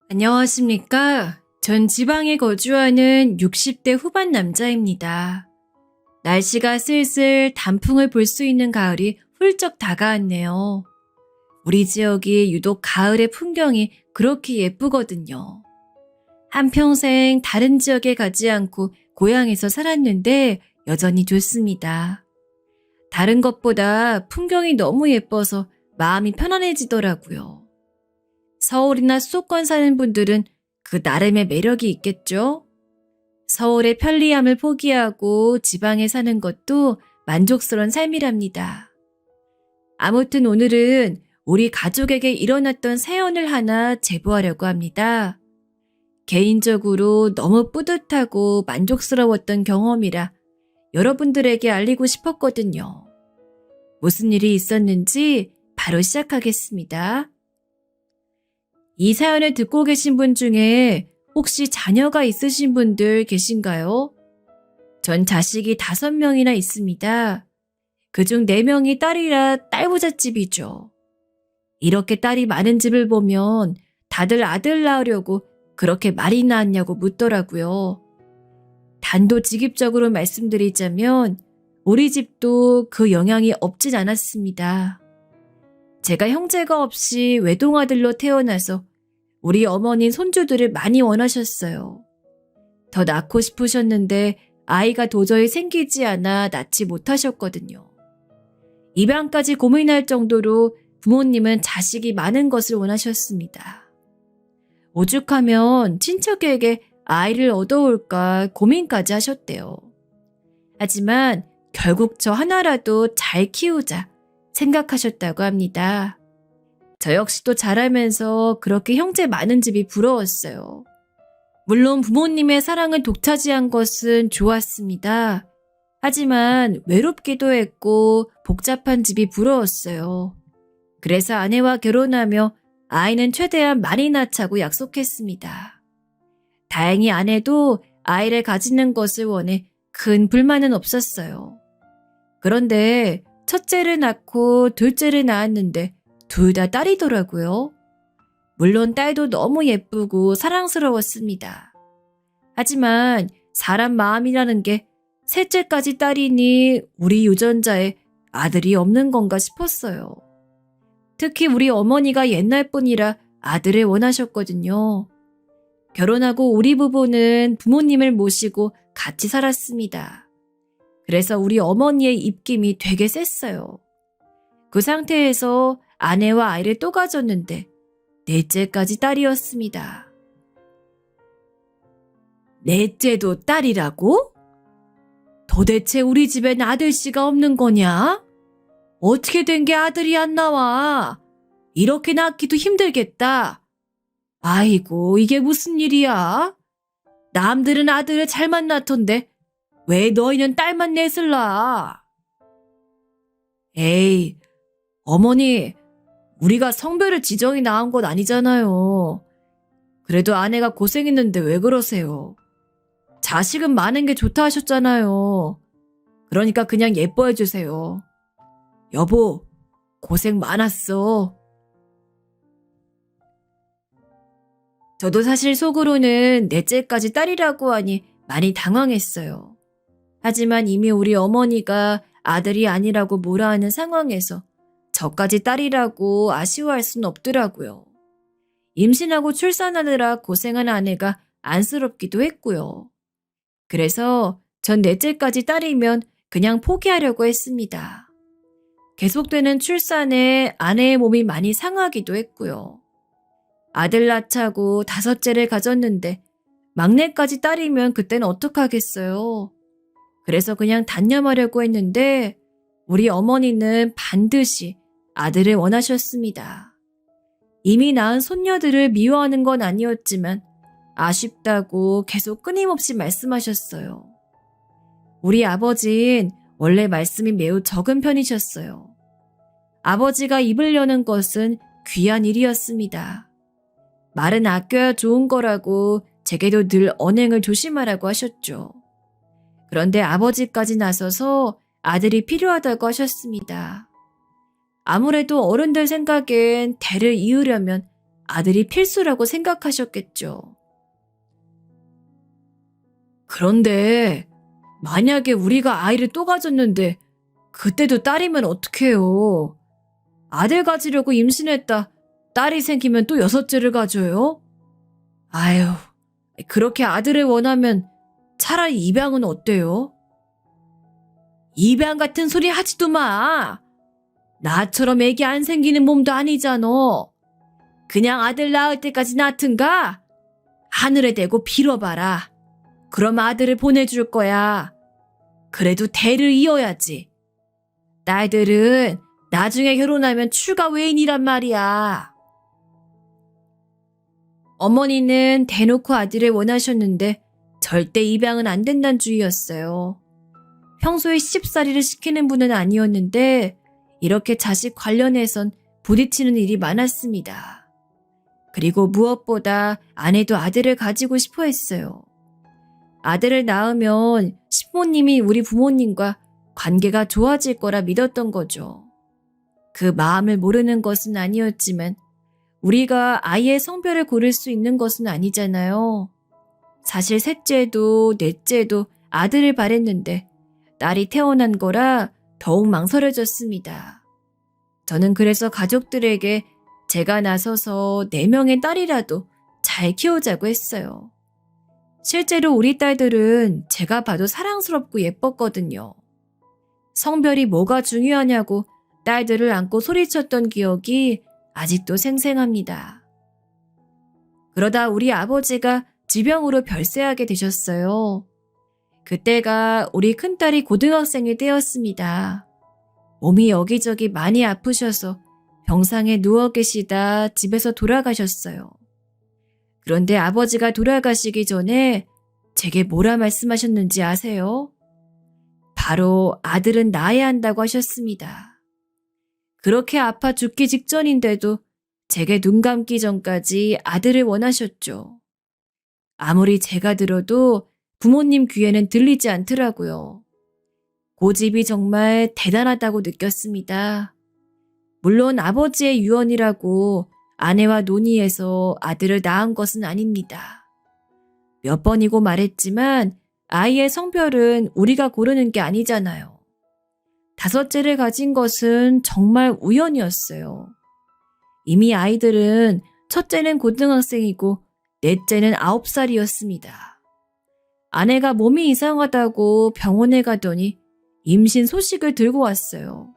안녕하십니까? 전 지방에 거주하는 60대 후반 남자입니다. 날씨가 슬슬 단풍을 볼 수 있는 가을이 훌쩍 다가왔네요. 우리 지역이 유독 가을의 풍경이 그렇게 예쁘거든요. 한평생 다른 지역에 가지 않고 고향에서 살았는데 여전히 좋습니다. 다른 것보다 풍경이 너무 예뻐서 마음이 편안해지더라고요. 서울이나 수도권 사는 분들은 그 나름의 매력이 있겠죠? 서울의 편리함을 포기하고 지방에 사는 것도 만족스러운 삶이랍니다. 아무튼 오늘은 우리 가족에게 일어났던 사연을 하나 제보하려고 합니다. 개인적으로 너무 뿌듯하고 만족스러웠던 경험이라 여러분들에게 알리고 싶었거든요. 무슨 일이 있었는지 바로 시작하겠습니다. 이 사연을 듣고 계신 분 중에 혹시 자녀가 있으신 분들 계신가요? 전 자식이 5명이나 있습니다. 그중 4명이 딸이라 딸부잣집이죠. 이렇게 딸이 많은 집을 보면 다들 아들 낳으려고 그렇게 말이 낳았냐고 묻더라고요. 단도직입적으로 말씀드리자면 우리 집도 그 영향이 없진 않았습니다. 제가 형제가 없이 외동아들로 태어나서 우리 어머니는 손주들을 많이 원하셨어요. 더 낳고 싶으셨는데 아이가 도저히 생기지 않아 낳지 못하셨거든요. 입양까지 고민할 정도로 부모님은 자식이 많은 것을 원하셨습니다. 오죽하면 친척에게 아이를 얻어올까 고민까지 하셨대요. 하지만 결국 저 하나라도 잘 키우자 생각하셨다고 합니다. 저 역시도 자라면서 그렇게 형제 많은 집이 부러웠어요. 물론 부모님의 사랑을 독차지한 것은 좋았습니다. 하지만 외롭기도 했고 복잡한 집이 부러웠어요. 그래서 아내와 결혼하며 아이는 최대한 많이 낳자고 약속했습니다. 다행히 아내도 아이를 가지는 것을 원해 큰 불만은 없었어요. 그런데 첫째를 낳고 둘째를 낳았는데 둘 다 딸이더라고요. 물론 딸도 너무 예쁘고 사랑스러웠습니다. 하지만 사람 마음이라는 게 셋째까지 딸이니 우리 유전자에 아들이 없는 건가 싶었어요. 특히 우리 어머니가 옛날 분이라 아들을 원하셨거든요. 결혼하고 우리 부부는 부모님을 모시고 같이 살았습니다. 그래서 우리 어머니의 입김이 되게 셌어요. 그 상태에서 아내와 아이를 또 가졌는데 넷째까지 딸이었습니다. 넷째도 딸이라고? 도대체 우리 집엔 아들씨가 없는 거냐? 어떻게 된 게 아들이 안 나와? 이렇게 낳기도 힘들겠다. 아이고, 이게 무슨 일이야? 남들은 아들을 잘만 낳던데 왜 너희는 딸만 넷을 낳아? 에이, 어머니, 우리가 성별을 지정이 낳은 건 아니잖아요. 그래도 아내가 고생했는데 왜 그러세요? 자식은 많은 게 좋다 하셨잖아요. 그러니까 그냥 예뻐해 주세요. 여보, 고생 많았어. 저도 사실 속으로는 넷째까지 딸이라고 하니 많이 당황했어요. 하지만 이미 우리 어머니가 아들이 아니라고 뭐라 하는 상황에서 저까지 딸이라고 아쉬워할 순 없더라고요. 임신하고 출산하느라 고생한 아내가 안쓰럽기도 했고요. 그래서 전 넷째까지 딸이면 그냥 포기하려고 했습니다. 계속되는 출산에 아내의 몸이 많이 상하기도 했고요. 아들 낳자고 5째를 가졌는데 막내까지 딸이면 그땐 어떡하겠어요. 그래서 그냥 단념하려고 했는데 우리 어머니는 반드시 아들을 원하셨습니다. 이미 낳은 손녀들을 미워하는 건 아니었지만 아쉽다고 계속 끊임없이 말씀하셨어요. 우리 아버지는 원래 말씀이 매우 적은 편이셨어요. 아버지가 입을 여는 것은 귀한 일이었습니다. 말은 아껴야 좋은 거라고 제게도 늘 언행을 조심하라고 하셨죠. 그런데 아버지까지 나서서 아들이 필요하다고 하셨습니다. 아무래도 어른들 생각엔 대를 이으려면 아들이 필수라고 생각하셨겠죠. 그런데 만약에 우리가 아이를 또 가졌는데 그때도 딸이면 어떡해요? 아들 가지려고 임신했다. 딸이 생기면 또 여섯째를 가져요? 아유, 그렇게 아들을 원하면 차라리 입양은 어때요? 입양 같은 소리 하지도 마. 나처럼 애기 안 생기는 몸도 아니잖아. 그냥 아들 낳을 때까지 낳든가? 하늘에 대고 빌어봐라. 그럼 아들을 보내줄 거야. 그래도 대를 이어야지. 딸들은 나중에 결혼하면 출가 외인이란 말이야. 어머니는 대놓고 아들을 원하셨는데 절대 입양은 안 된다는 주의였어요. 평소에 시집살이를 시키는 분은 아니었는데 이렇게 자식 관련해선 부딪히는 일이 많았습니다. 그리고 무엇보다 아내도 아들을 가지고 싶어 했어요. 아들을 낳으면 시부모님이 우리 부모님과 관계가 좋아질 거라 믿었던 거죠. 그 마음을 모르는 것은 아니었지만 우리가 아이의 성별을 고를 수 있는 것은 아니잖아요. 사실 셋째도 넷째도 아들을 바랬는데 딸이 태어난 거라 더욱 망설여졌습니다. 저는 그래서 가족들에게 제가 나서서 4명의 딸이라도 잘 키우자고 했어요. 실제로 우리 딸들은 제가 봐도 사랑스럽고 예뻤거든요. 성별이 뭐가 중요하냐고 딸들을 안고 소리쳤던 기억이 아직도 생생합니다. 그러다 우리 아버지가 지병으로 별세하게 되셨어요. 그때가 우리 큰딸이 고등학생일 때였습니다. 몸이 여기저기 많이 아프셔서 병상에 누워 계시다 집에서 돌아가셨어요. 그런데 아버지가 돌아가시기 전에 제게 뭐라 말씀하셨는지 아세요? 바로 아들은 낳아야 한다고 하셨습니다. 그렇게 아파 죽기 직전인데도 제게 눈 감기 전까지 아들을 원하셨죠. 아무리 제가 들어도 부모님 귀에는 들리지 않더라고요. 고집이 정말 대단하다고 느꼈습니다. 물론 아버지의 유언이라고 아내와 논의해서 아들을 낳은 것은 아닙니다. 몇 번이고 말했지만 아이의 성별은 우리가 고르는 게 아니잖아요. 5째를 가진 것은 정말 우연이었어요. 이미 아이들은 첫째는 고등학생이고 넷째는 9살이었습니다. 아내가 몸이 이상하다고 병원에 가더니 임신 소식을 들고 왔어요.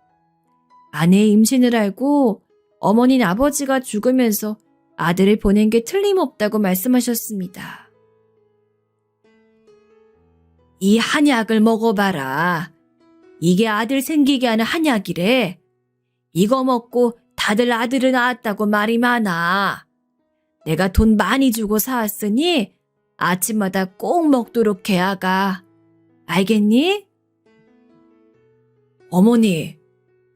아내의 임신을 알고 어머니는 아버지가 죽으면서 아들을 보낸 게 틀림없다고 말씀하셨습니다. 이 한약을 먹어봐라. 이게 아들 생기게 하는 한약이래. 이거 먹고 다들 아들을 낳았다고 말이 많아. 내가 돈 많이 주고 사왔으니 아침마다 꼭 먹도록 해, 아가. 알겠니? 어머니,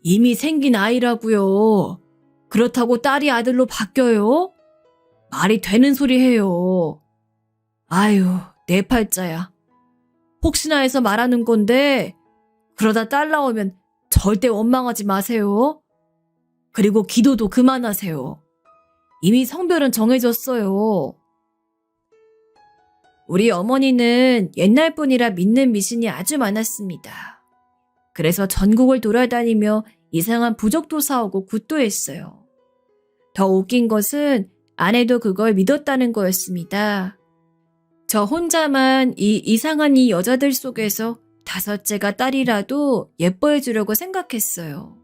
이미 생긴 아이라고요. 그렇다고 딸이 아들로 바뀌어요? 말이 되는 소리 해요. 아유, 내 팔자야. 혹시나 해서 말하는 건데 그러다 딸 나오면 절대 원망하지 마세요. 그리고 기도도 그만하세요. 이미 성별은 정해졌어요. 우리 어머니는 옛날 분이라 믿는 미신이 아주 많았습니다. 그래서 전국을 돌아다니며 이상한 부적도 사오고 굿도 했어요. 더 웃긴 것은 아내도 그걸 믿었다는 거였습니다. 저 혼자만 이 이상한 이 여자들 속에서 5째가 딸이라도 예뻐해 주려고 생각했어요.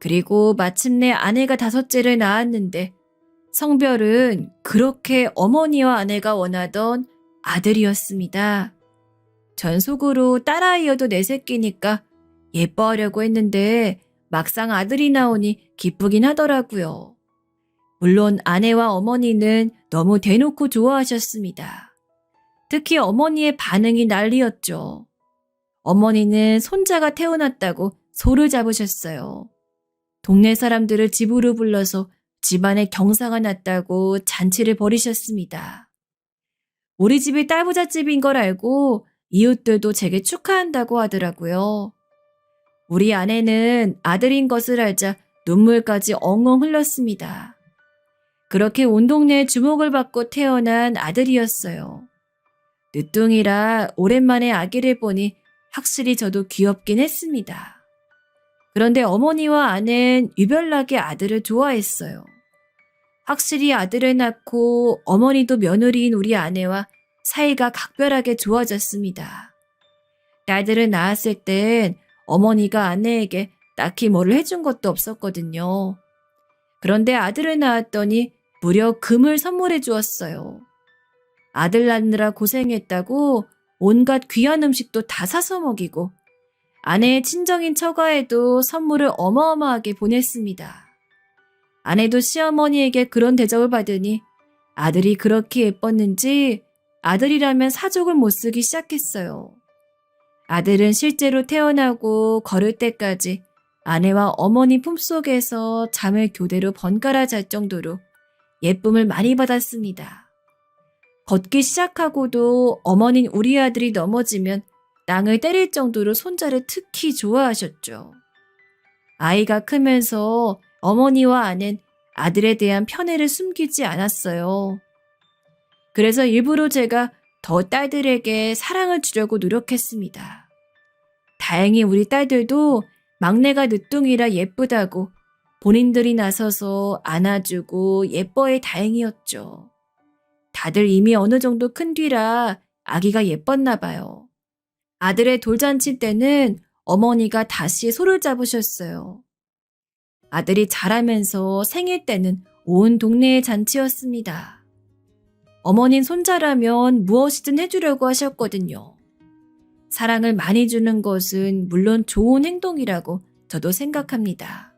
그리고 마침내 아내가 5째를 낳았는데 성별은 그렇게 어머니와 아내가 원하던 아들이었습니다. 전 속으로 딸아이여도 내 새끼니까 예뻐하려고 했는데 막상 아들이 나오니 기쁘긴 하더라고요. 물론 아내와 어머니는 너무 대놓고 좋아하셨습니다. 특히 어머니의 반응이 난리였죠. 어머니는 손자가 태어났다고 소를 잡으셨어요. 동네 사람들을 집으로 불러서 집안에 경사가 났다고 잔치를 벌이셨습니다. 우리 집이 딸부잣집인 걸 알고 이웃들도 제게 축하한다고 하더라고요. 우리 아내는 아들인 것을 알자 눈물까지 엉엉 흘렸습니다. 그렇게 온 동네에 주목을 받고 태어난 아들이었어요. 늦둥이라 오랜만에 아기를 보니 확실히 저도 귀엽긴 했습니다. 그런데 어머니와 아내는 유별나게 아들을 좋아했어요. 확실히 아들을 낳고 어머니도 며느리인 우리 아내와 사이가 각별하게 좋아졌습니다. 딸들을 낳았을 땐 어머니가 아내에게 딱히 뭐를 해준 것도 없었거든요. 그런데 아들을 낳았더니 무려 금을 선물해 주었어요. 아들 낳느라 고생했다고 온갖 귀한 음식도 다 사서 먹이고 아내의 친정인 처가에도 선물을 어마어마하게 보냈습니다. 아내도 시어머니에게 그런 대접을 받으니 아들이 그렇게 예뻤는지 아들이라면 사족을 못 쓰기 시작했어요. 아들은 실제로 태어나고 걸을 때까지 아내와 어머니 품속에서 잠을 교대로 번갈아 잘 정도로 예쁨을 많이 받았습니다. 걷기 시작하고도 어머닌 우리 아들이 넘어지면 땅을 때릴 정도로 손자를 특히 좋아하셨죠. 아이가 크면서 어머니와 아내는 아들에 대한 편애를 숨기지 않았어요. 그래서 일부러 제가 더 딸들에게 사랑을 주려고 노력했습니다. 다행히 우리 딸들도 막내가 늦둥이라 예쁘다고 본인들이 나서서 안아주고 예뻐해 다행이었죠. 다들 이미 어느 정도 큰 뒤라 아기가 예뻤나 봐요. 아들의 돌잔치 때는 어머니가 다시 소를 잡으셨어요. 아들이 자라면서 생일 때는 온 동네의 잔치였습니다. 어머닌 손자라면 무엇이든 해주려고 하셨거든요. 사랑을 많이 주는 것은 물론 좋은 행동이라고 저도 생각합니다.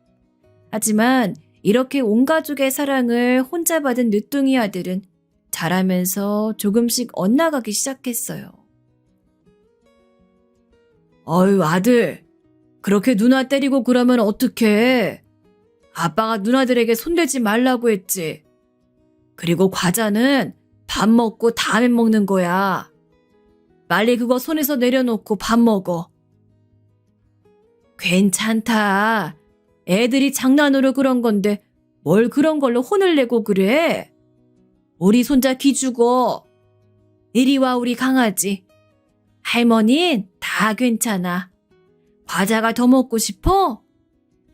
하지만 이렇게 온 가족의 사랑을 혼자 받은 늦둥이 아들은 자라면서 조금씩 엇나가기 시작했어요. 어휴, 아들, 그렇게 누나 때리고 그러면 어떡해? 아빠가 누나들에게 손대지 말라고 했지. 그리고 과자는 밥 먹고 다음에 먹는 거야. 빨리 그거 손에서 내려놓고 밥 먹어. 괜찮다. 애들이 장난으로 그런 건데 뭘 그런 걸로 혼을 내고 그래? 우리 손자 기죽어. 이리 와 우리 강아지. 할머닌 다 괜찮아. 과자가 더 먹고 싶어?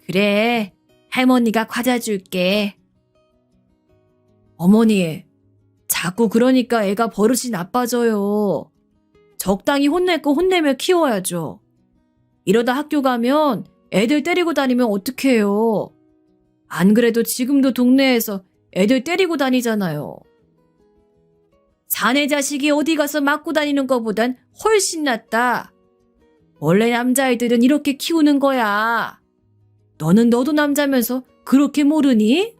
그래, 할머니가 과자 줄게. 어머니, 자꾸 그러니까 애가 버릇이 나빠져요. 적당히 혼낼 거 혼내며 키워야죠. 이러다 학교 가면 애들 때리고 다니면 어떡해요. 안 그래도 지금도 동네에서 애들 때리고 다니잖아요. 사내 자식이 어디 가서 맞고 다니는 것보단 훨씬 낫다. 원래 남자애들은 이렇게 키우는 거야. 너도 남자면서 그렇게 모르니?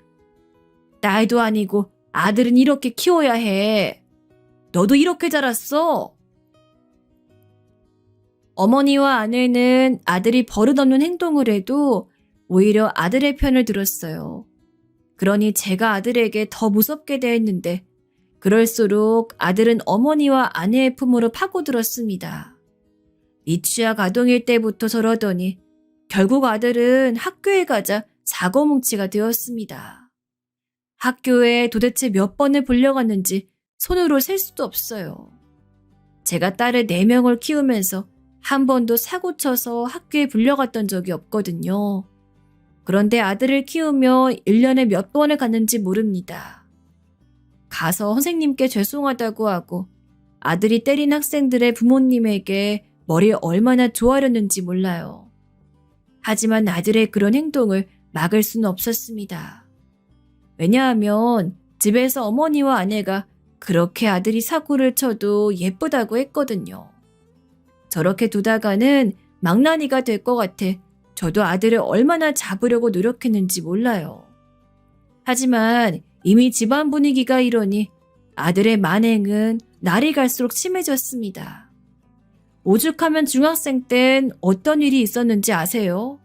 딸도 아니고 아들은 이렇게 키워야 해. 너도 이렇게 자랐어. 어머니와 아내는 아들이 버릇없는 행동을 해도 오히려 아들의 편을 들었어요. 그러니 제가 아들에게 더 무섭게 대했는데 그럴수록 아들은 어머니와 아내의 품으로 파고들었습니다. 미취학 아동일 때부터 저러더니 결국 아들은 학교에 가자 사고뭉치가 되었습니다. 학교에 도대체 몇 번을 불려갔는지 손으로 셀 수도 없어요. 제가 딸을 4명을 키우면서 한 번도 사고 쳐서 학교에 불려갔던 적이 없거든요. 그런데 아들을 키우며 1년에 몇 번을 갔는지 모릅니다. 가서 선생님께 죄송하다고 하고 아들이 때린 학생들의 부모님에게 머리를 얼마나 좋아하렸는지 몰라요. 하지만 아들의 그런 행동을 막을 수는 없었습니다. 왜냐하면 집에서 어머니와 아내가 그렇게 아들이 사고를 쳐도 예쁘다고 했거든요. 저렇게 두다가는 망나니가 될 것 같아 저도 아들을 얼마나 잡으려고 노력했는지 몰라요. 하지만 이미 집안 분위기가 이러니 아들의 만행은 날이 갈수록 심해졌습니다. 오죽하면 중학생 땐 어떤 일이 있었는지 아세요?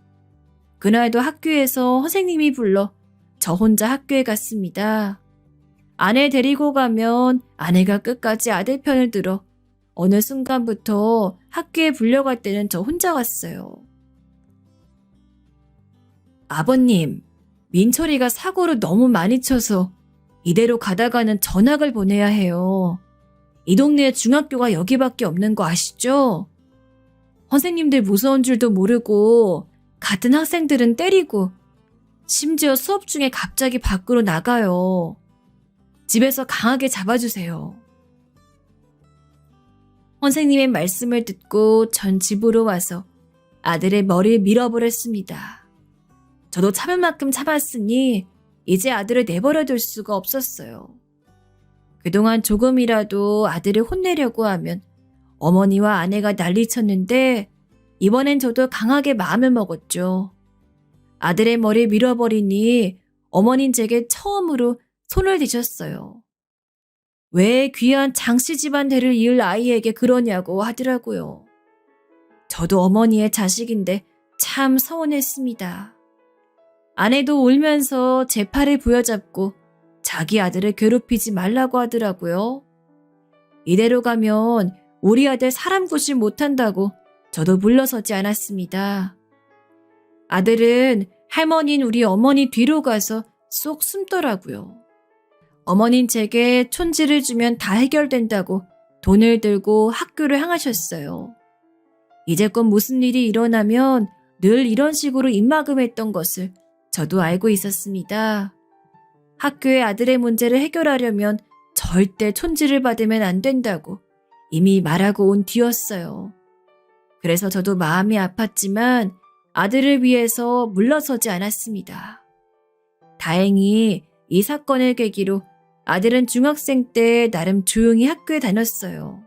그날도 학교에서 선생님이 불러 저 혼자 학교에 갔습니다. 아내 데리고 가면 아내가 끝까지 아들 편을 들어 어느 순간부터 학교에 불려갈 때는 저 혼자 갔어요. 아버님, 민철이가 사고를 너무 많이 쳐서 이대로 가다가는 전학을 보내야 해요. 이 동네에 중학교가 여기밖에 없는 거 아시죠? 선생님들 무서운 줄도 모르고 같은 학생들은 때리고 심지어 수업 중에 갑자기 밖으로 나가요. 집에서 강하게 잡아주세요. 선생님의 말씀을 듣고 전 집으로 와서 아들의 머리를 밀어버렸습니다. 저도 참을 만큼 참았으니 이제 아들을 내버려둘 수가 없었어요. 그동안 조금이라도 아들을 혼내려고 하면 어머니와 아내가 난리쳤는데 이번엔 저도 강하게 마음을 먹었죠. 아들의 머리를 밀어버리니 어머닌 제게 처음으로 손을 대셨어요. 왜 귀한 장씨 집안 대를 이을 아이에게 그러냐고 하더라고요. 저도 어머니의 자식인데 참 서운했습니다. 아내도 울면서 제 팔을 부여잡고 자기 아들을 괴롭히지 말라고 하더라고요. 이대로 가면 우리 아들 사람 구실 못한다고 저도 물러서지 않았습니다. 아들은 할머니인 우리 어머니 뒤로 가서 쏙 숨더라고요. 어머닌 제게 촌지를 주면 다 해결된다고 돈을 들고 학교를 향하셨어요. 이제껏 무슨 일이 일어나면 늘 이런 식으로 입막음했던 것을 저도 알고 있었습니다. 학교에 아들의 문제를 해결하려면 절대 촌지를 받으면 안 된다고 이미 말하고 온 뒤였어요. 그래서 저도 마음이 아팠지만 아들을 위해서 물러서지 않았습니다. 다행히 이 사건을 계기로 아들은 중학생 때 나름 조용히 학교에 다녔어요.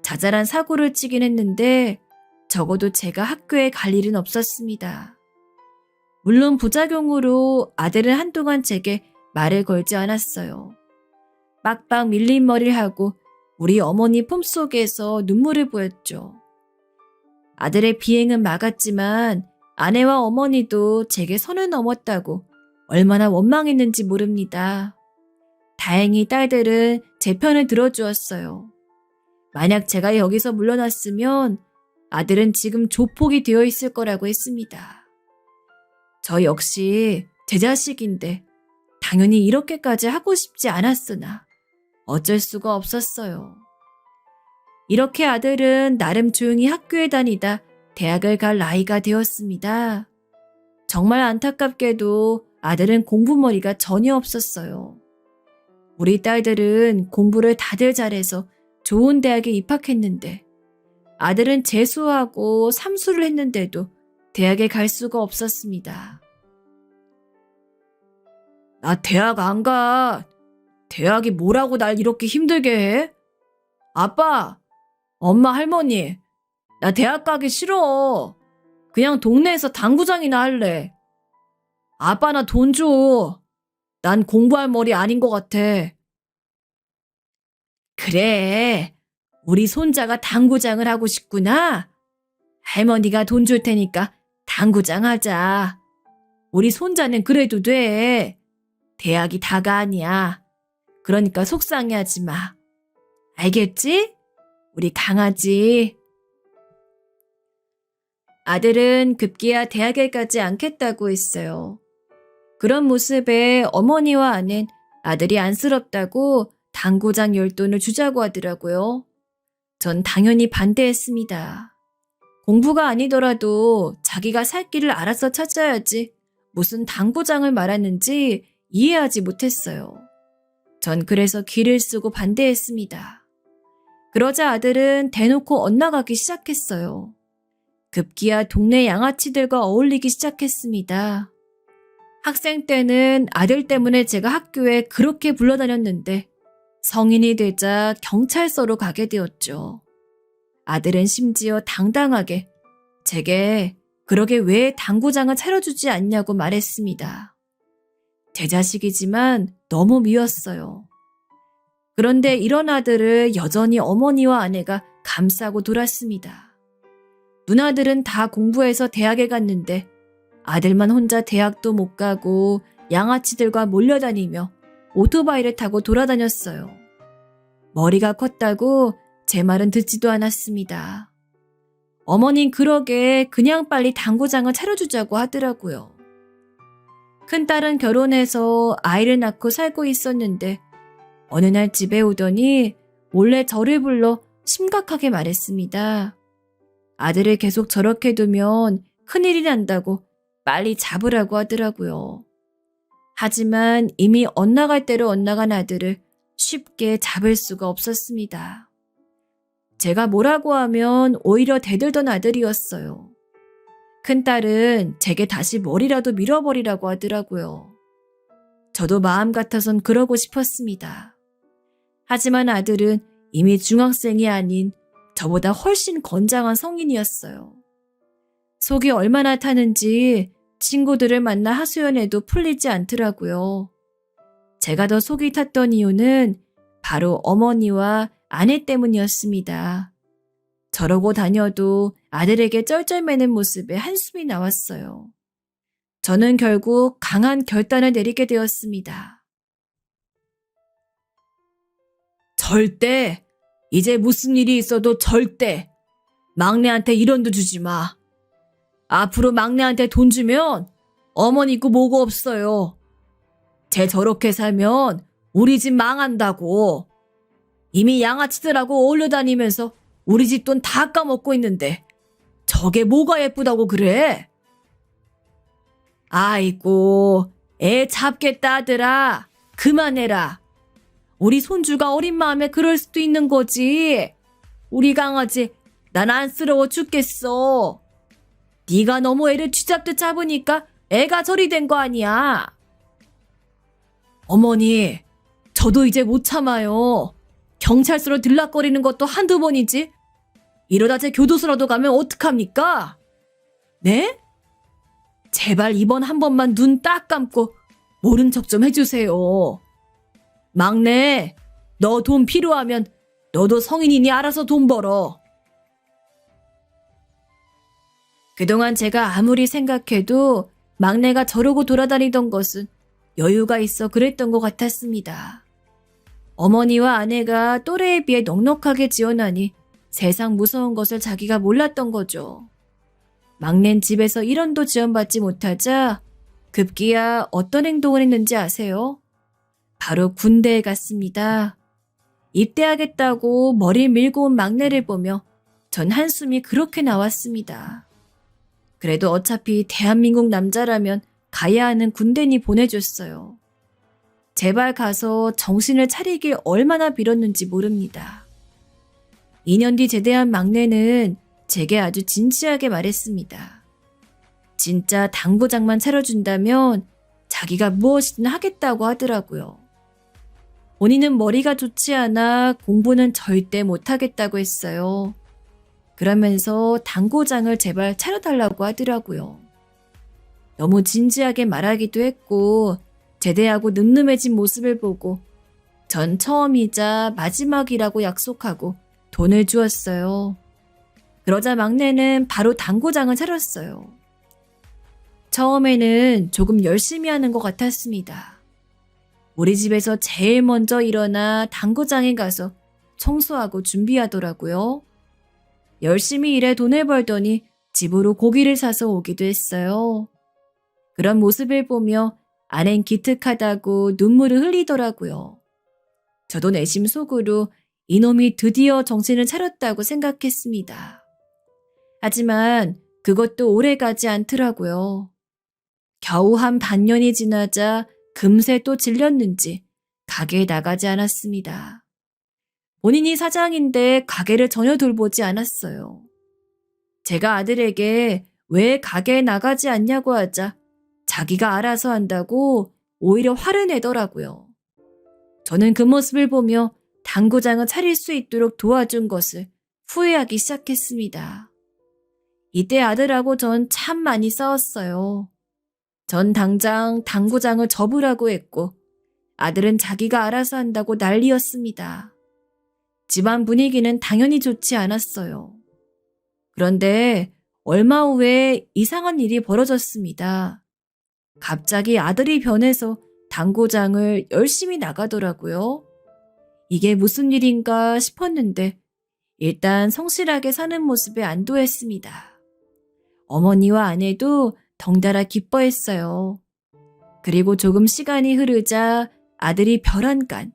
자잘한 사고를 치긴 했는데 적어도 제가 학교에 갈 일은 없었습니다. 물론 부작용으로 아들은 한동안 제게 말을 걸지 않았어요. 빡빡 밀린 머리를 하고 우리 어머니 품속에서 눈물을 보였죠. 아들의 비행은 막았지만 아내와 어머니도 제게 선을 넘었다고 얼마나 원망했는지 모릅니다. 다행히 딸들은 제 편을 들어주었어요. 만약 제가 여기서 물러났으면 아들은 지금 조폭이 되어 있을 거라고 했습니다. 저 역시 제 자식인데 당연히 이렇게까지 하고 싶지 않았으나 어쩔 수가 없었어요. 이렇게 아들은 나름 조용히 학교에 다니다 대학을 갈 나이가 되었습니다. 정말 안타깝게도 아들은 공부머리가 전혀 없었어요. 우리 딸들은 공부를 다들 잘해서 좋은 대학에 입학했는데 아들은 재수하고 삼수를 했는데도 대학에 갈 수가 없었습니다. 나 대학 안 가. 대학이 뭐라고 날 이렇게 힘들게 해? 아빠, 엄마, 할머니, 나 대학 가기 싫어. 그냥 동네에서 당구장이나 할래. 아빠 나 돈 줘. 난 공부할 머리 아닌 것 같아. 그래, 우리 손자가 당구장을 하고 싶구나. 할머니가 돈 줄 테니까 당구장 하자. 우리 손자는 그래도 돼. 대학이 다가 아니야. 그러니까 속상해하지 마. 알겠지? 우리 강아지. 아들은 급기야 대학에 가지 않겠다고 했어요. 그런 모습에 어머니와 아내는 아들이 안쓰럽다고 당구장 용돈을 주자고 하더라고요. 전 당연히 반대했습니다. 공부가 아니더라도 자기가 살 길을 알아서 찾아야지 무슨 당구장을 말하는지 이해하지 못했어요. 전 그래서 기를 쓰고 반대했습니다. 그러자 아들은 대놓고 엇나가기 시작했어요. 급기야 동네 양아치들과 어울리기 시작했습니다. 학생 때는 아들 때문에 제가 학교에 그렇게 불러다녔는데 성인이 되자 경찰서로 가게 되었죠. 아들은 심지어 당당하게 제게 그러게 왜 당구장을 차려주지 않냐고 말했습니다. 제 자식이지만 너무 미웠어요. 그런데 이런 아들을 여전히 어머니와 아내가 감싸고 돌았습니다. 누나들은 다 공부해서 대학에 갔는데 아들만 혼자 대학도 못 가고 양아치들과 몰려다니며 오토바이를 타고 돌아다녔어요. 머리가 컸다고 제 말은 듣지도 않았습니다. 어머닌 그러게 그냥 빨리 당구장을 차려주자고 하더라고요. 큰딸은 결혼해서 아이를 낳고 살고 있었는데 어느 날 집에 오더니 몰래 저를 불러 심각하게 말했습니다. 아들을 계속 저렇게 두면 큰일이 난다고 빨리 잡으라고 하더라고요. 하지만 이미 엇나갈 대로 엇나간 아들을 쉽게 잡을 수가 없었습니다. 제가 뭐라고 하면 오히려 대들던 아들이었어요. 큰딸은 제게 다시 머리라도 밀어버리라고 하더라고요. 저도 마음 같아선 그러고 싶었습니다. 하지만 아들은 이미 중학생이 아닌 저보다 훨씬 건장한 성인이었어요. 속이 얼마나 타는지 친구들을 만나 하소연해도 풀리지 않더라고요. 제가 더 속이 탔던 이유는 바로 어머니와 아내 때문이었습니다. 저러고 다녀도 아들에게 쩔쩔매는 모습에 한숨이 나왔어요. 저는 결국 강한 결단을 내리게 되었습니다. 절대, 이제 무슨 일이 있어도 절대 막내한테 1원도 주지 마. 앞으로 막내한테 돈 주면 어머니 있고 뭐고 없어요. 쟤 저렇게 살면 우리 집 망한다고. 이미 양아치들하고 어울려 다니면서 우리 집 돈 다 까먹고 있는데 저게 뭐가 예쁘다고 그래? 아이고, 애 잡겠다 아들아. 그만해라. 우리 손주가 어린 마음에 그럴 수도 있는 거지. 우리 강아지 난 안쓰러워 죽겠어. 네가 너무 애를 쥐잡듯 잡으니까 애가 저리 된 거 아니야. 어머니, 저도 이제 못 참아요. 경찰서로 들락거리는 것도 한두 번이지. 이러다 제 교도소라도 가면 어떡합니까? 네? 제발 이번 한 번만 눈 딱 감고 모른 척 좀 해주세요. 막내, 너 돈 필요하면 너도 성인이니 알아서 돈 벌어. 그동안 제가 아무리 생각해도 막내가 저러고 돌아다니던 것은 여유가 있어 그랬던 것 같았습니다. 어머니와 아내가 또래에 비해 넉넉하게 지어나니 세상 무서운 것을 자기가 몰랐던 거죠. 막낸 집에서 1원도 지원받지 못하자 급기야 어떤 행동을 했는지 아세요? 바로 군대에 갔습니다. 입대하겠다고 머리 밀고 온 막내를 보며 전 한숨이 그렇게 나왔습니다. 그래도 어차피 대한민국 남자라면 가야 하는 군대니 보내줬어요. 제발 가서 정신을 차리길 얼마나 빌었는지 모릅니다. 2년 뒤 제대한 막내는 제게 아주 진지하게 말했습니다. 진짜 당구장만 차려준다면 자기가 무엇이든 하겠다고 하더라고요. 본인은 머리가 좋지 않아 공부는 절대 못하겠다고 했어요. 그러면서 당구장을 제발 차려달라고 하더라고요. 너무 진지하게 말하기도 했고 제대하고 늠름해진 모습을 보고 전 처음이자 마지막이라고 약속하고 돈을 주었어요. 그러자 막내는 바로 당구장을 차렸어요. 처음에는 조금 열심히 하는 것 같았습니다. 우리 집에서 제일 먼저 일어나 당구장에 가서 청소하고 준비하더라고요. 열심히 일해 돈을 벌더니 집으로 고기를 사서 오기도 했어요. 그런 모습을 보며 아낸 기특하다고 눈물을 흘리더라고요. 저도 내심 속으로 이놈이 드디어 정신을 차렸다고 생각했습니다. 하지만 그것도 오래가지 않더라고요. 겨우 한 반년이 지나자 금세 또 질렸는지 가게에 나가지 않았습니다. 본인이 사장인데 가게를 전혀 돌보지 않았어요. 제가 아들에게 왜 가게에 나가지 않냐고 하자 자기가 알아서 한다고 오히려 화를 내더라고요. 저는 그 모습을 보며 당구장을 차릴 수 있도록 도와준 것을 후회하기 시작했습니다. 이때 아들하고 전 참 많이 싸웠어요. 전 당장 당구장을 접으라고 했고 아들은 자기가 알아서 한다고 난리였습니다. 집안 분위기는 당연히 좋지 않았어요. 그런데 얼마 후에 이상한 일이 벌어졌습니다. 갑자기 아들이 변해서 당구장을 열심히 나가더라고요. 이게 무슨 일인가 싶었는데 일단 성실하게 사는 모습에 안도했습니다. 어머니와 아내도 덩달아 기뻐했어요. 그리고 조금 시간이 흐르자 아들이 별안간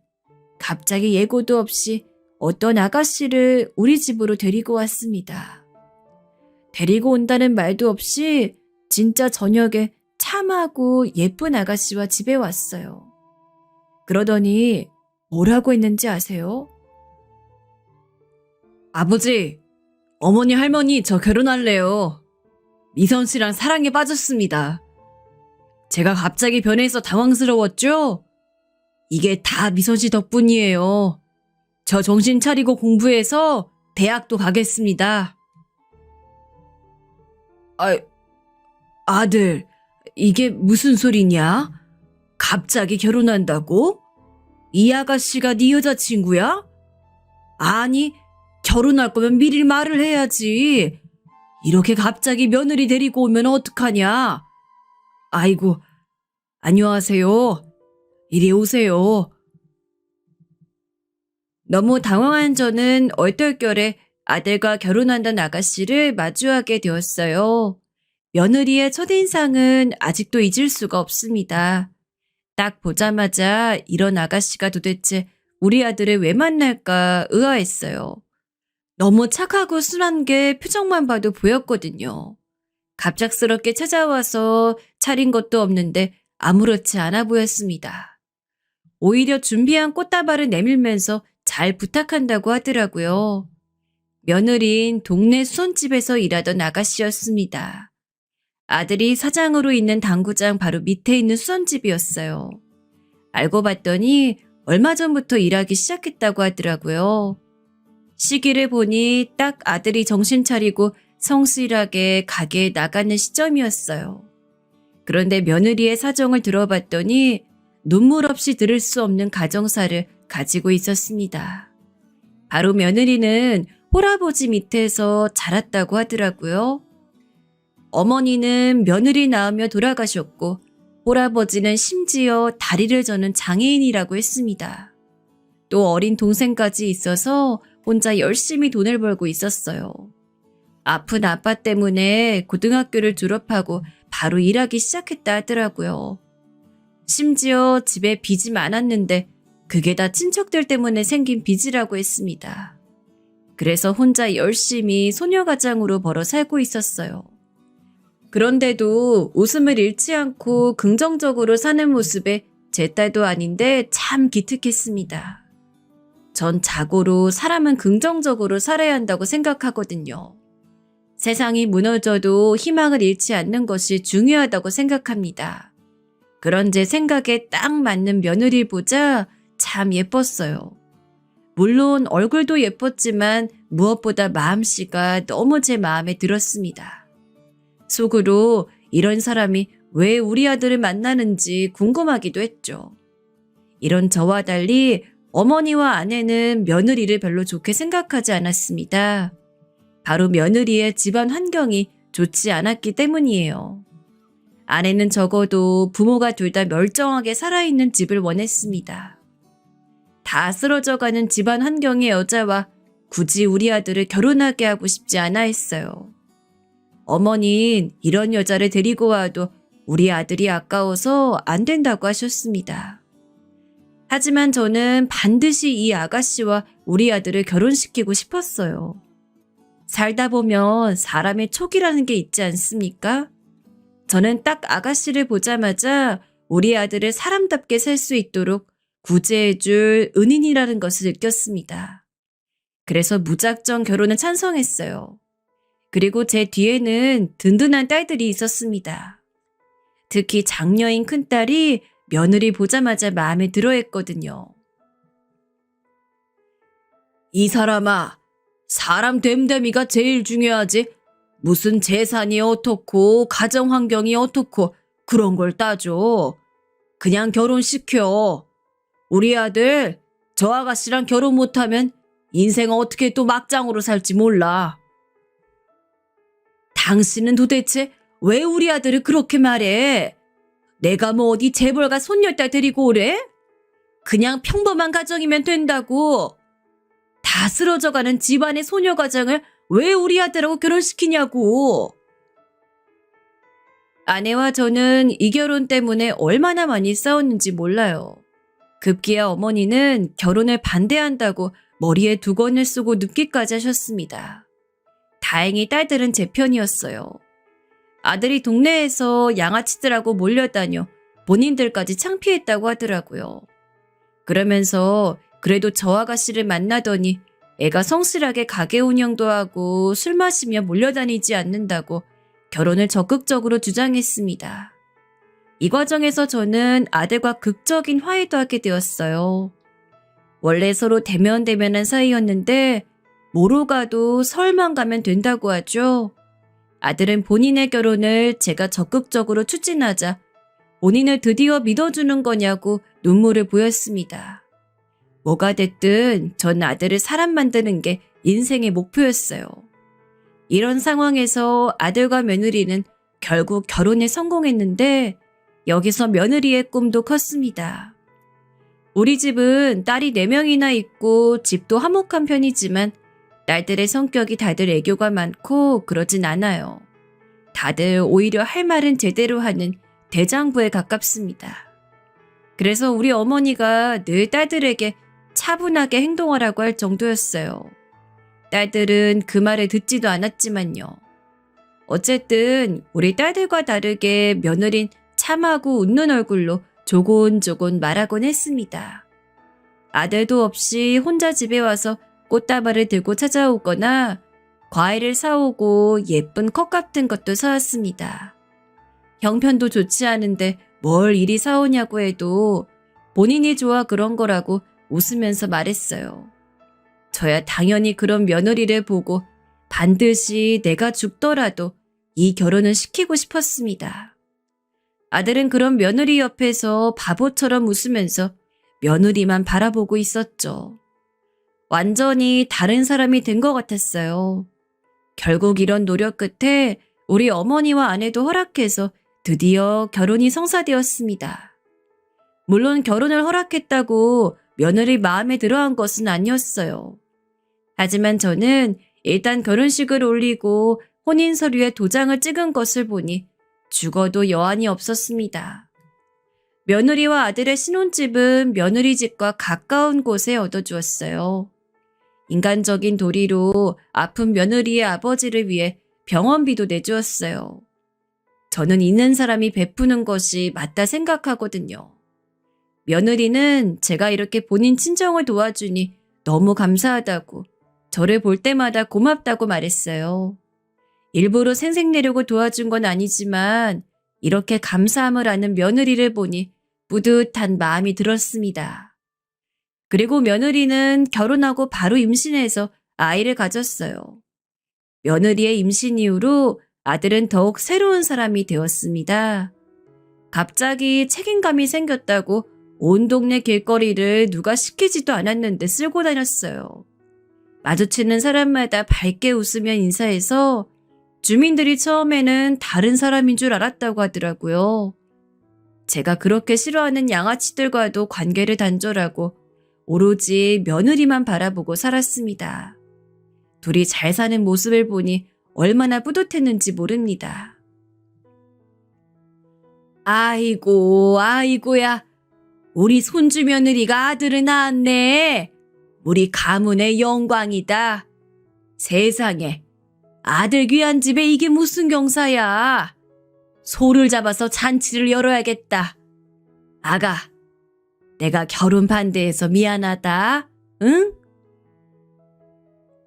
갑자기 예고도 없이 어떤 아가씨를 우리 집으로 데리고 왔습니다. 데리고 온다는 말도 없이 진짜 저녁에 참하고 예쁜 아가씨와 집에 왔어요. 그러더니 뭐라고 했는지 아세요? 아버지, 어머니 할머니 저 결혼할래요. 미선 씨랑 사랑에 빠졌습니다. 제가 갑자기 변해서 당황스러웠죠? 이게 다 미선 씨 덕분이에요. 저 정신 차리고 공부해서 대학도 가겠습니다. 아들, 이게 무슨 소리냐? 갑자기 결혼한다고? 이 아가씨가 네 여자친구야? 아니, 결혼할 거면 미리 말을 해야지. 이렇게 갑자기 며느리 데리고 오면 어떡하냐? 아이고, 안녕하세요. 이리 오세요. 너무 당황한 저는 얼떨결에 아들과 결혼한다는 아가씨를 마주하게 되었어요. 며느리의 첫인상은 아직도 잊을 수가 없습니다. 딱 보자마자 이런 아가씨가 도대체 우리 아들을 왜 만날까 의아했어요. 너무 착하고 순한 게 표정만 봐도 보였거든요. 갑작스럽게 찾아와서 차린 것도 없는데 아무렇지 않아 보였습니다. 오히려 준비한 꽃다발을 내밀면서 잘 부탁한다고 하더라고요. 며느리인 동네 수선집에서 일하던 아가씨였습니다. 아들이 사장으로 있는 당구장 바로 밑에 있는 수선집이었어요. 알고 봤더니 얼마 전부터 일하기 시작했다고 하더라고요. 시기를 보니 딱 아들이 정신 차리고 성실하게 가게에 나가는 시점이었어요. 그런데 며느리의 사정을 들어봤더니 눈물 없이 들을 수 없는 가정사를 가지고 있었습니다. 바로 며느리는 홀아버지 밑에서 자랐다고 하더라고요. 어머니는 며느리 낳으며 돌아가셨고 홀아버지는 심지어 다리를 저는 장애인이라고 했습니다. 또 어린 동생까지 있어서 혼자 열심히 돈을 벌고 있었어요. 아픈 아빠 때문에 고등학교를 졸업하고 바로 일하기 시작했다 하더라고요. 심지어 집에 빚이 많았는데 그게 다 친척들 때문에 생긴 빚이라고 했습니다. 그래서 혼자 열심히 소녀가장으로 벌어 살고 있었어요. 그런데도 웃음을 잃지 않고 긍정적으로 사는 모습에 제 딸도 아닌데 참 기특했습니다. 전 자고로 사람은 긍정적으로 살아야 한다고 생각하거든요. 세상이 무너져도 희망을 잃지 않는 것이 중요하다고 생각합니다. 그런 제 생각에 딱 맞는 며느리 보자 참 예뻤어요. 물론 얼굴도 예뻤지만 무엇보다 마음씨가 너무 제 마음에 들었습니다. 속으로 이런 사람이 왜 우리 아들을 만나는지 궁금하기도 했죠. 이런 저와 달리 어머니와 아내는 며느리를 별로 좋게 생각하지 않았습니다. 바로 며느리의 집안 환경이 좋지 않았기 때문이에요. 아내는 적어도 부모가 둘 다 멀쩡하게 살아있는 집을 원했습니다. 다 쓰러져가는 집안 환경의 여자와 굳이 우리 아들을 결혼하게 하고 싶지 않아 했어요. 어머니는 이런 여자를 데리고 와도 우리 아들이 아까워서 안 된다고 하셨습니다. 하지만 저는 반드시 이 아가씨와 우리 아들을 결혼시키고 싶었어요. 살다 보면 사람의 촉이라는 게 있지 않습니까? 저는 딱 아가씨를 보자마자 우리 아들을 사람답게 살 수 있도록 구제해줄 은인이라는 것을 느꼈습니다. 그래서 무작정 결혼에 찬성했어요. 그리고 제 뒤에는 든든한 딸들이 있었습니다. 특히 장녀인 큰딸이 며느리 보자마자 마음에 들어했거든요. 이 사람아, 사람 됨됨이가 제일 중요하지. 무슨 재산이 어떻고 가정 환경이 어떻고 그런 걸 따져. 그냥 결혼시켜. 우리 아들 저 아가씨랑 결혼 못하면 인생 어떻게 또 막장으로 살지 몰라. 당신은 도대체 왜 우리 아들을 그렇게 말해? 내가 뭐 어디 재벌가 손녀딸 데리고 오래? 그냥 평범한 가정이면 된다고. 다 쓰러져가는 집안의 소녀 가정을 왜 우리 아들하고 결혼시키냐고. 아내와 저는 이 결혼 때문에 얼마나 많이 싸웠는지 몰라요. 급기야 어머니는 결혼을 반대한다고 머리에 두건을 쓰고 눕기까지 하셨습니다. 다행히 딸들은 제 편이었어요. 아들이 동네에서 양아치들하고 몰려다녀 본인들까지 창피했다고 하더라고요. 그러면서 그래도 저 아가씨를 만나더니 애가 성실하게 가게 운영도 하고 술 마시며 몰려다니지 않는다고 결혼을 적극적으로 주장했습니다. 이 과정에서 저는 아들과 극적인 화해도 하게 되었어요. 원래 서로 대면대면한 사이였는데 뭐로 가도 서울만 가면 된다고 하죠. 아들은 본인의 결혼을 제가 적극적으로 추진하자 본인을 드디어 믿어주는 거냐고 눈물을 보였습니다. 뭐가 됐든 전 아들을 사람 만드는 게 인생의 목표였어요. 이런 상황에서 아들과 며느리는 결국 결혼에 성공했는데 여기서 며느리의 꿈도 컸습니다. 우리 집은 딸이 4명이나 있고 집도 화목한 편이지만 딸들의 성격이 다들 애교가 많고 그러진 않아요. 다들 오히려 할 말은 제대로 하는 대장부에 가깝습니다. 그래서 우리 어머니가 늘 딸들에게 차분하게 행동하라고 할 정도였어요. 딸들은 그 말을 듣지도 않았지만요. 어쨌든 우리 딸들과 다르게 며느린 참하고 웃는 얼굴로 조곤조곤 말하곤 했습니다. 아들도 없이 혼자 집에 와서 꽃다발을 들고 찾아오거나 과일을 사오고 예쁜 컵 같은 것도 사왔습니다. 형편도 좋지 않은데 뭘 이리 사오냐고 해도 본인이 좋아 그런 거라고 웃으면서 말했어요. 저야 당연히 그런 며느리를 보고 반드시 내가 죽더라도 이 결혼을 시키고 싶었습니다. 아들은 그런 며느리 옆에서 바보처럼 웃으면서 며느리만 바라보고 있었죠. 완전히 다른 사람이 된 것 같았어요. 결국 이런 노력 끝에 우리 어머니와 아내도 허락해서 드디어 결혼이 성사되었습니다. 물론 결혼을 허락했다고 며느리 마음에 들어한 것은 아니었어요. 하지만 저는 일단 결혼식을 올리고 혼인 서류에 도장을 찍은 것을 보니 죽어도 여한이 없었습니다. 며느리와 아들의 신혼집은 며느리 집과 가까운 곳에 얻어주었어요. 인간적인 도리로 아픈 며느리의 아버지를 위해 병원비도 내주었어요. 저는 있는 사람이 베푸는 것이 맞다 생각하거든요. 며느리는 제가 이렇게 본인 친정을 도와주니 너무 감사하다고 저를 볼 때마다 고맙다고 말했어요. 일부러 생색내려고 도와준 건 아니지만 이렇게 감사함을 하는 며느리를 보니 뿌듯한 마음이 들었습니다. 그리고 며느리는 결혼하고 바로 임신해서 아이를 가졌어요. 며느리의 임신 이후로 아들은 더욱 새로운 사람이 되었습니다. 갑자기 책임감이 생겼다고 온 동네 길거리를 누가 시키지도 않았는데 쓸고 다녔어요. 마주치는 사람마다 밝게 웃으며 인사해서 주민들이 처음에는 다른 사람인 줄 알았다고 하더라고요. 제가 그렇게 싫어하는 양아치들과도 관계를 단절하고 오로지 며느리만 바라보고 살았습니다. 둘이 잘 사는 모습을 보니 얼마나 뿌듯했는지 모릅니다. 아이고, 아이고야. 우리 손주 며느리가 아들을 낳았네. 우리 가문의 영광이다. 세상에, 아들 귀한 집에 이게 무슨 경사야. 소를 잡아서 잔치를 열어야겠다. 아가, 내가 결혼 반대해서 미안하다. 응?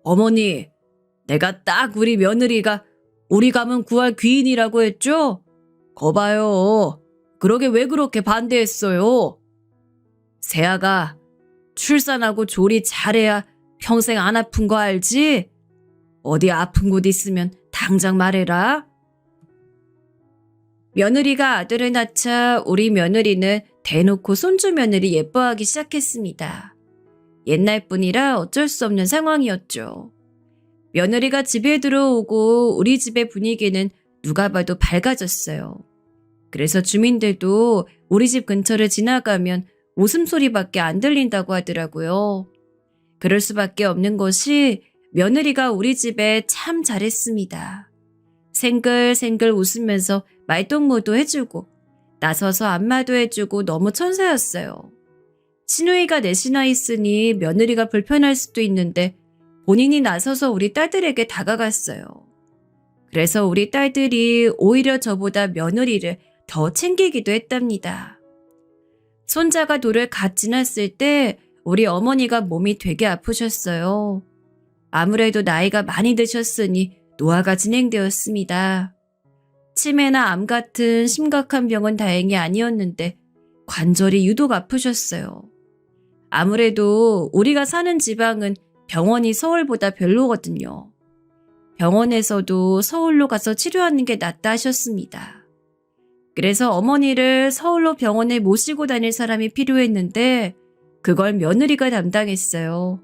어머니, 내가 딱 우리 며느리가 우리 가문 구할 귀인이라고 했죠? 거봐요. 그러게 왜 그렇게 반대했어요? 세아가 출산하고 조리 잘해야 평생 안 아픈 거 알지? 어디 아픈 곳 있으면 당장 말해라. 며느리가 아들을 낳자 우리 며느리는 대놓고 손주 며느리 예뻐하기 시작했습니다. 옛날뿐이라 어쩔 수 없는 상황이었죠. 며느리가 집에 들어오고 우리 집의 분위기는 누가 봐도 밝아졌어요. 그래서 주민들도 우리 집 근처를 지나가면 웃음소리밖에 안 들린다고 하더라고요. 그럴 수밖에 없는 것이 며느리가 우리 집에 참 잘했습니다. 생글생글 웃으면서 말동무도 해주고 나서서 안마도 해주고 너무 천사였어요. 시누이가 넷이나 있으니 며느리가 불편할 수도 있는데 본인이 나서서 우리 딸들에게 다가갔어요. 그래서 우리 딸들이 오히려 저보다 며느리를 더 챙기기도 했답니다. 손자가 돌을 갓 지났을 때 우리 어머니가 몸이 되게 아프셨어요. 아무래도 나이가 많이 드셨으니 노화가 진행되었습니다. 치매나 암 같은 심각한 병은 다행히 아니었는데 관절이 유독 아프셨어요. 아무래도 우리가 사는 지방은 병원이 서울보다 별로거든요. 병원에서도 서울로 가서 치료하는 게 낫다 하셨습니다. 그래서 어머니를 서울로 병원에 모시고 다닐 사람이 필요했는데 그걸 며느리가 담당했어요.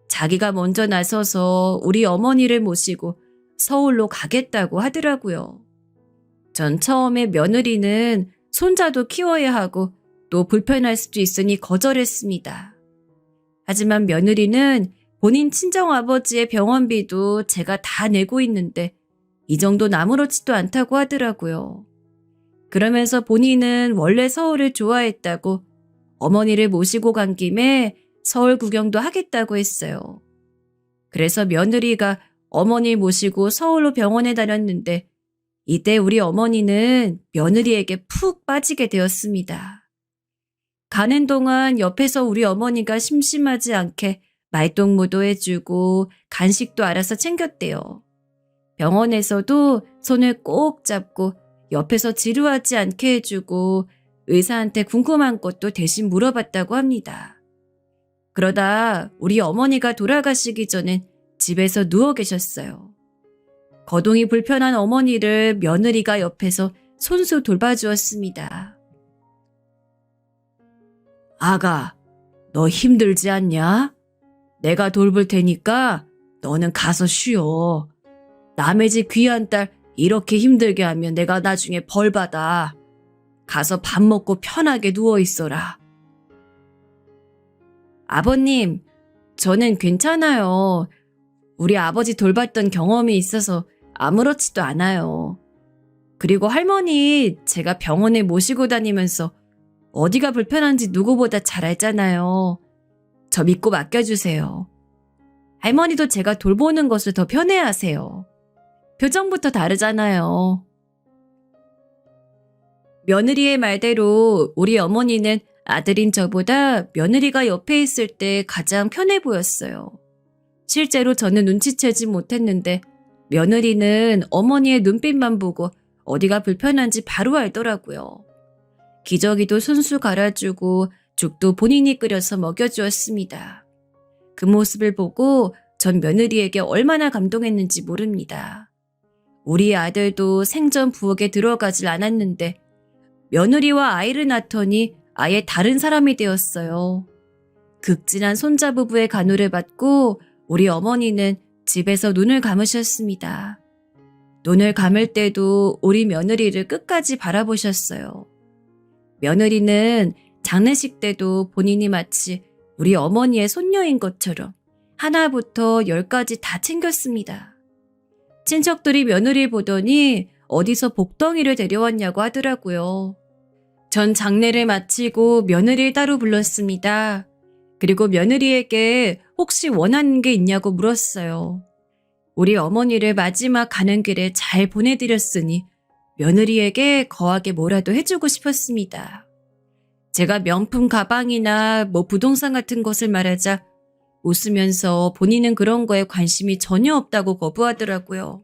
자기가 먼저 나서서 우리 어머니를 모시고 서울로 가겠다고 하더라고요. 전 처음에 며느리는 손자도 키워야 하고 또 불편할 수도 있으니 거절했습니다. 하지만 며느리는 본인 친정아버지의 병원비도 제가 다 내고 있는데 이 정도는 아무렇지도 않다고 하더라고요. 그러면서 본인은 원래 서울을 좋아했다고 어머니를 모시고 간 김에 서울 구경도 하겠다고 했어요. 그래서 며느리가 어머니 모시고 서울로 병원에 다녔는데 이때 우리 어머니는 며느리에게 푹 빠지게 되었습니다. 가는 동안 옆에서 우리 어머니가 심심하지 않게 말동무도 해주고 간식도 알아서 챙겼대요. 병원에서도 손을 꼭 잡고 옆에서 지루하지 않게 해주고 의사한테 궁금한 것도 대신 물어봤다고 합니다. 그러다 우리 어머니가 돌아가시기 전엔 집에서 누워 계셨어요. 거동이 불편한 어머니를 며느리가 옆에서 손수 돌봐주었습니다. 아가, 너 힘들지 않냐? 내가 돌볼 테니까 너는 가서 쉬어. 남의 집 귀한 딸 이렇게 힘들게 하면 내가 나중에 벌 받아. 가서 밥 먹고 편하게 누워 있어라. 아버님, 저는 괜찮아요. 우리 아버지 돌봤던 경험이 있어서 아무렇지도 않아요. 그리고 할머니 제가 병원에 모시고 다니면서 어디가 불편한지 누구보다 잘 알잖아요. 저 믿고 맡겨주세요. 할머니도 제가 돌보는 것을 더 편해하세요. 표정부터 다르잖아요. 며느리의 말대로 우리 어머니는 아들인 저보다 며느리가 옆에 있을 때 가장 편해 보였어요. 실제로 저는 눈치채지 못했는데 며느리는 어머니의 눈빛만 보고 어디가 불편한지 바로 알더라고요. 기저귀도 손수 갈아주고 죽도 본인이 끓여서 먹여주었습니다. 그 모습을 보고 전 며느리에게 얼마나 감동했는지 모릅니다. 우리 아들도 생전 부엌에 들어가질 않았는데 며느리와 아이를 낳더니 아예 다른 사람이 되었어요. 극진한 손자 부부의 간호를 받고 우리 어머니는 집에서 눈을 감으셨습니다. 눈을 감을 때도 우리 며느리를 끝까지 바라보셨어요. 며느리는 장례식 때도 본인이 마치 우리 어머니의 손녀인 것처럼 하나부터 10까지 다 챙겼습니다. 친척들이 며느리 보더니 어디서 복덩이를 데려왔냐고 하더라고요. 전 장례를 마치고 며느리를 따로 불렀습니다. 그리고 며느리에게 혹시 원하는 게 있냐고 물었어요. 우리 어머니를 마지막 가는 길에 잘 보내드렸으니 며느리에게 거하게 뭐라도 해주고 싶었습니다. 제가 명품 가방이나 부동산 같은 것을 말하자 웃으면서 본인은 그런 거에 관심이 전혀 없다고 거부하더라고요.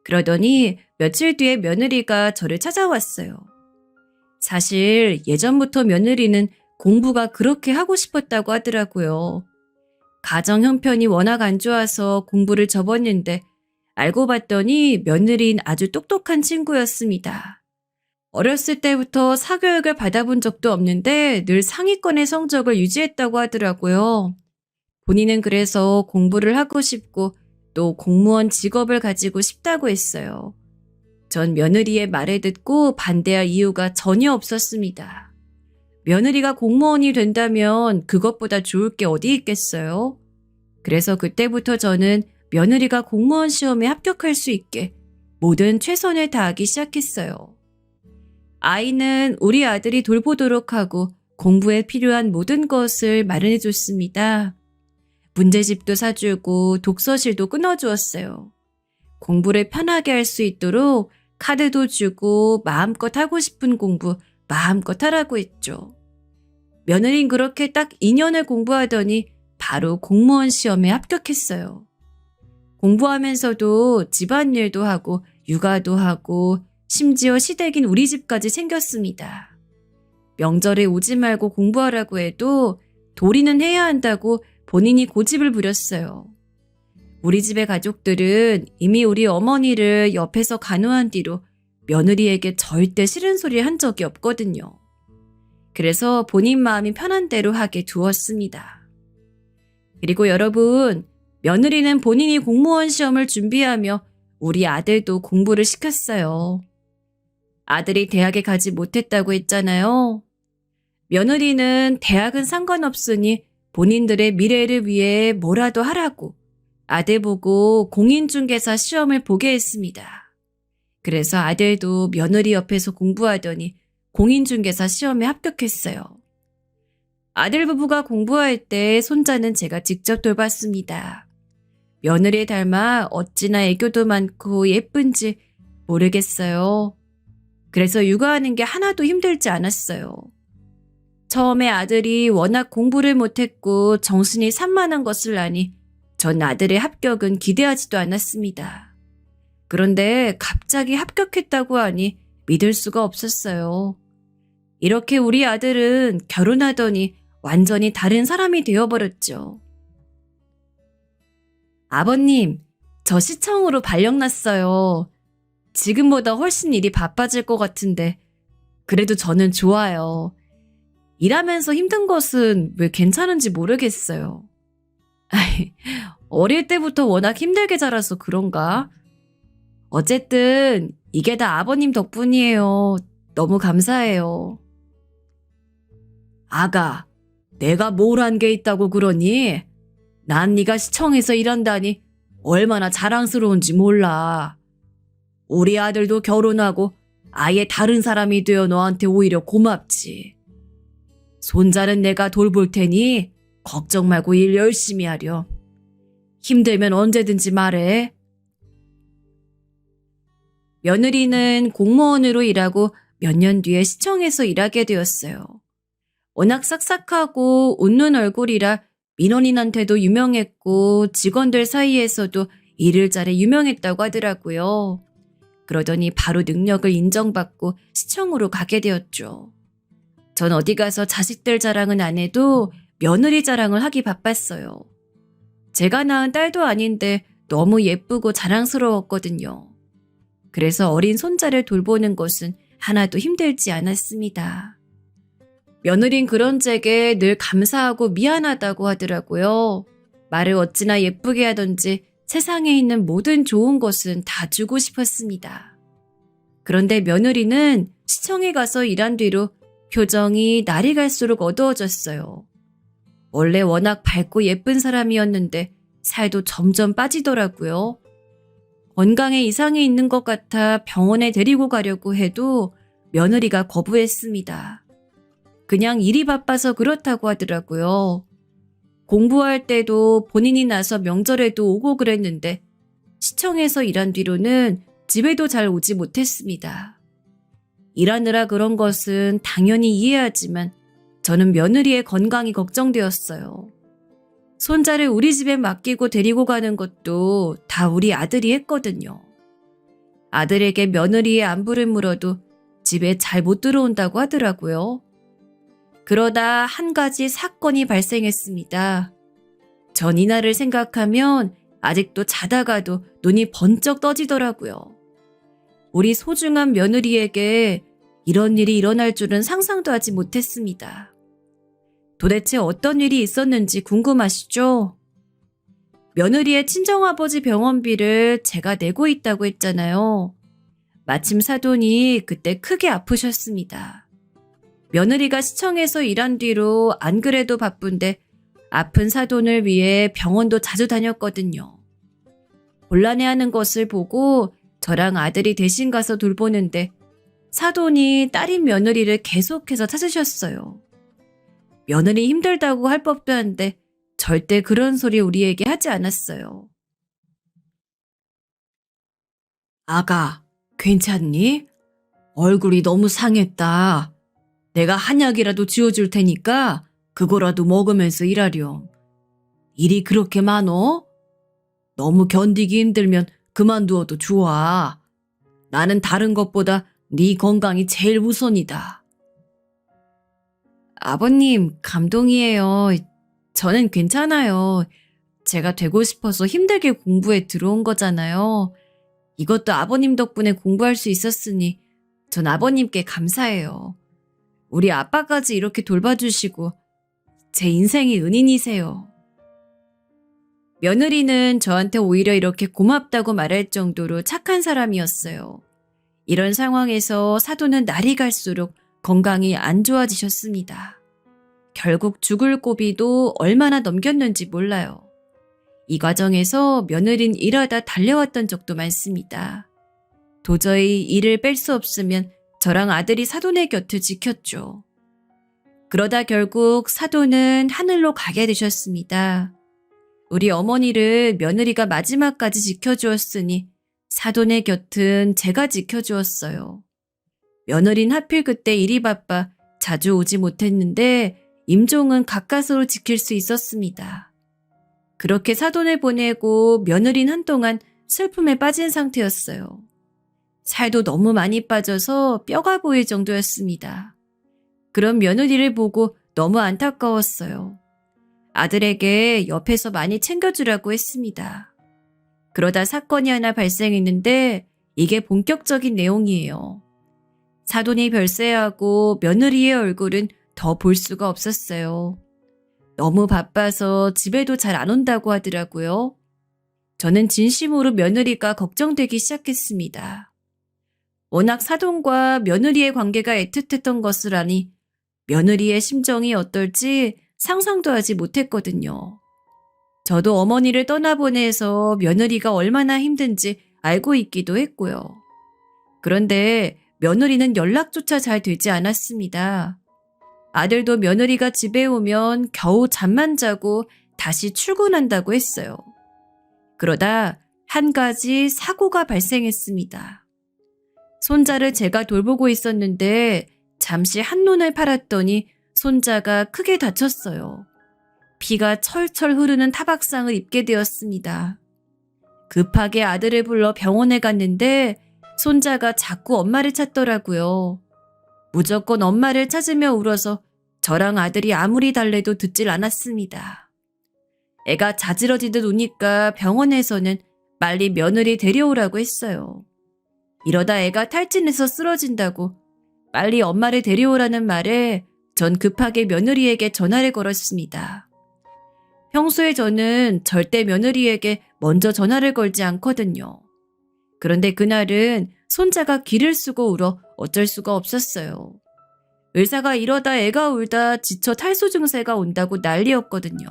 그러더니 며칠 뒤에 며느리가 저를 찾아왔어요. 사실 예전부터 며느리는 공부가 그렇게 하고 싶었다고 하더라고요. 가정 형편이 워낙 안 좋아서 공부를 접었는데 알고 봤더니 며느리는 아주 똑똑한 친구였습니다. 어렸을 때부터 사교육을 받아본 적도 없는데 늘 상위권의 성적을 유지했다고 하더라고요. 본인은 그래서 공부를 하고 싶고 또 공무원 직업을 가지고 싶다고 했어요. 전 며느리의 말을 듣고 반대할 이유가 전혀 없었습니다. 며느리가 공무원이 된다면 그것보다 좋을 게 어디 있겠어요? 그래서 그때부터 저는 며느리가 공무원 시험에 합격할 수 있게 모든 최선을 다하기 시작했어요. 아이는 우리 아들이 돌보도록 하고 공부에 필요한 모든 것을 마련해 줬습니다. 문제집도 사주고 독서실도 끊어주었어요. 공부를 편하게 할 수 있도록 카드도 주고 마음껏 하고 싶은 공부 마음껏 하라고 했죠. 며느린 그렇게 딱 2년을 공부하더니 바로 공무원 시험에 합격했어요. 공부하면서도 집안일도 하고 육아도 하고 심지어 시댁인 우리 집까지 챙겼습니다. 명절에 오지 말고 공부하라고 해도 도리는 해야 한다고 본인이 고집을 부렸어요. 우리 집의 가족들은 이미 우리 어머니를 옆에서 간호한 뒤로 며느리에게 절대 싫은 소리 한 적이 없거든요. 그래서 본인 마음이 편한 대로 하게 두었습니다. 그리고 여러분, 며느리는 본인이 공무원 시험을 준비하며 우리 아들도 공부를 시켰어요. 아들이 대학에 가지 못했다고 했잖아요. 며느리는 대학은 상관없으니 본인들의 미래를 위해 뭐라도 하라고 아들 보고 공인중개사 시험을 보게 했습니다. 그래서 아들도 며느리 옆에서 공부하더니 공인중개사 시험에 합격했어요. 아들 부부가 공부할 때 손자는 제가 직접 돌봤습니다. 며느리 닮아 어찌나 애교도 많고 예쁜지 모르겠어요. 그래서 육아하는 게 하나도 힘들지 않았어요. 처음에 아들이 워낙 공부를 못했고 정신이 산만한 것을 아니 전 아들의 합격은 기대하지도 않았습니다. 그런데 갑자기 합격했다고 하니 믿을 수가 없었어요. 이렇게 우리 아들은 결혼하더니 완전히 다른 사람이 되어버렸죠. 아버님, 저 시청으로 발령 났어요. 지금보다 훨씬 일이 바빠질 것 같은데 그래도 저는 좋아요. 일하면서 힘든 것은 왜 괜찮은지 모르겠어요. 어릴 때부터 워낙 힘들게 자라서 그런가? 어쨌든 이게 다 아버님 덕분이에요. 너무 감사해요. 아가, 내가 뭘 한 게 있다고 그러니? 난 네가 시청에서 일한다니 얼마나 자랑스러운지 몰라. 우리 아들도 결혼하고 아예 다른 사람이 되어 너한테 오히려 고맙지. 손자는 내가 돌볼 테니 걱정 말고 일 열심히 하렴. 힘들면 언제든지 말해. 며느리는 공무원으로 일하고 몇 년 뒤에 시청에서 일하게 되었어요. 워낙 싹싹하고 웃는 얼굴이라 민원인한테도 유명했고 직원들 사이에서도 일을 잘해 유명했다고 하더라고요. 그러더니 바로 능력을 인정받고 시청으로 가게 되었죠. 전 어디 가서 자식들 자랑은 안 해도 며느리 자랑을 하기 바빴어요. 제가 낳은 딸도 아닌데 너무 예쁘고 자랑스러웠거든요. 그래서 어린 손자를 돌보는 것은 하나도 힘들지 않았습니다. 며느린 그런 제게 늘 감사하고 미안하다고 하더라고요. 말을 어찌나 예쁘게 하던지 세상에 있는 모든 좋은 것은 다 주고 싶었습니다. 그런데 며느리는 시청에 가서 일한 뒤로 표정이 날이 갈수록 어두워졌어요. 원래 워낙 밝고 예쁜 사람이었는데 살도 점점 빠지더라고요. 건강에 이상이 있는 것 같아 병원에 데리고 가려고 해도 며느리가 거부했습니다. 그냥 일이 바빠서 그렇다고 하더라고요. 공부할 때도 본인이 나서 명절에도 오고 그랬는데 시청에서 일한 뒤로는 집에도 잘 오지 못했습니다. 일하느라 그런 것은 당연히 이해하지만 저는 며느리의 건강이 걱정되었어요. 손자를 우리 집에 맡기고 데리고 가는 것도 다 우리 아들이 했거든요. 아들에게 며느리의 안부를 물어도 집에 잘 못 들어온다고 하더라고요. 그러다 한 가지 사건이 발생했습니다. 전 이날을 생각하면 아직도 자다가도 눈이 번쩍 떠지더라고요. 우리 소중한 며느리에게 이런 일이 일어날 줄은 상상도 하지 못했습니다. 도대체 어떤 일이 있었는지 궁금하시죠? 며느리의 친정아버지 병원비를 제가 내고 있다고 했잖아요. 마침 사돈이 그때 크게 아프셨습니다. 며느리가 시청에서 일한 뒤로 안 그래도 바쁜데 아픈 사돈을 위해 병원도 자주 다녔거든요. 곤란해하는 것을 보고 저랑 아들이 대신 가서 돌보는데 사돈이 딸인 며느리를 계속해서 찾으셨어요. 며느리 힘들다고 할 법도 한데 절대 그런 소리 우리에게 하지 않았어요. 아가, 괜찮니? 얼굴이 너무 상했다. 내가 한약이라도 지어줄 테니까 그거라도 먹으면서 일하렴. 일이 그렇게 많어? 너무 견디기 힘들면 그만두어도 좋아. 나는 다른 것보다 네 건강이 제일 우선이다. 아버님, 감동이에요. 저는 괜찮아요. 제가 되고 싶어서 힘들게 공부에 들어온 거잖아요. 이것도 아버님 덕분에 공부할 수 있었으니 전 아버님께 감사해요. 우리 아빠까지 이렇게 돌봐주시고 제 인생의 은인이세요. 며느리는 저한테 오히려 이렇게 고맙다고 말할 정도로 착한 사람이었어요. 이런 상황에서 사돈은 날이 갈수록 건강이 안 좋아지셨습니다. 결국 죽을 고비도 얼마나 넘겼는지 몰라요. 이 과정에서 며느린 일하다 달려왔던 적도 많습니다. 도저히 일을 뺄 수 없으면 저랑 아들이 사돈의 곁을 지켰죠. 그러다 결국 사돈은 하늘로 가게 되셨습니다. 우리 어머니를 며느리가 마지막까지 지켜주었으니 사돈의 곁은 제가 지켜주었어요. 며느린 하필 그때 일이 바빠 자주 오지 못했는데 임종은 가까스로 지킬 수 있었습니다. 그렇게 사돈을 보내고 며느린 한동안 슬픔에 빠진 상태였어요. 살도 너무 많이 빠져서 뼈가 보일 정도였습니다. 그런 며느리를 보고 너무 안타까웠어요. 아들에게 옆에서 많이 챙겨주라고 했습니다. 그러다 사건이 하나 발생했는데 이게 본격적인 내용이에요. 사돈이 별세하고 며느리의 얼굴은 더 볼 수가 없었어요. 너무 바빠서 집에도 잘 안 온다고 하더라고요. 저는 진심으로 며느리가 걱정되기 시작했습니다. 워낙 사돈과 며느리의 관계가 애틋했던 것을 아니 며느리의 심정이 어떨지 상상도 하지 못했거든요. 저도 어머니를 떠나보내서 며느리가 얼마나 힘든지 알고 있기도 했고요. 그런데 며느리는 연락조차 잘 되지 않았습니다. 아들도 며느리가 집에 오면 겨우 잠만 자고 다시 출근한다고 했어요. 그러다 한 가지 사고가 발생했습니다. 손자를 제가 돌보고 있었는데 잠시 한눈을 팔았더니 손자가 크게 다쳤어요. 피가 철철 흐르는 타박상을 입게 되었습니다. 급하게 아들을 불러 병원에 갔는데 손자가 자꾸 엄마를 찾더라고요. 무조건 엄마를 찾으며 울어서 저랑 아들이 아무리 달래도 듣질 않았습니다. 애가 자지러지듯 우니까 병원에서는 빨리 며느리 데려오라고 했어요. 이러다 애가 탈진해서 쓰러진다고 빨리 엄마를 데려오라는 말에 전 급하게 며느리에게 전화를 걸었습니다. 평소에 저는 절대 며느리에게 먼저 전화를 걸지 않거든요. 그런데 그날은 손자가 기를 쓰고 울어 어쩔 수가 없었어요. 의사가 이러다 애가 울다 지쳐 탈수 증세가 온다고 난리였거든요.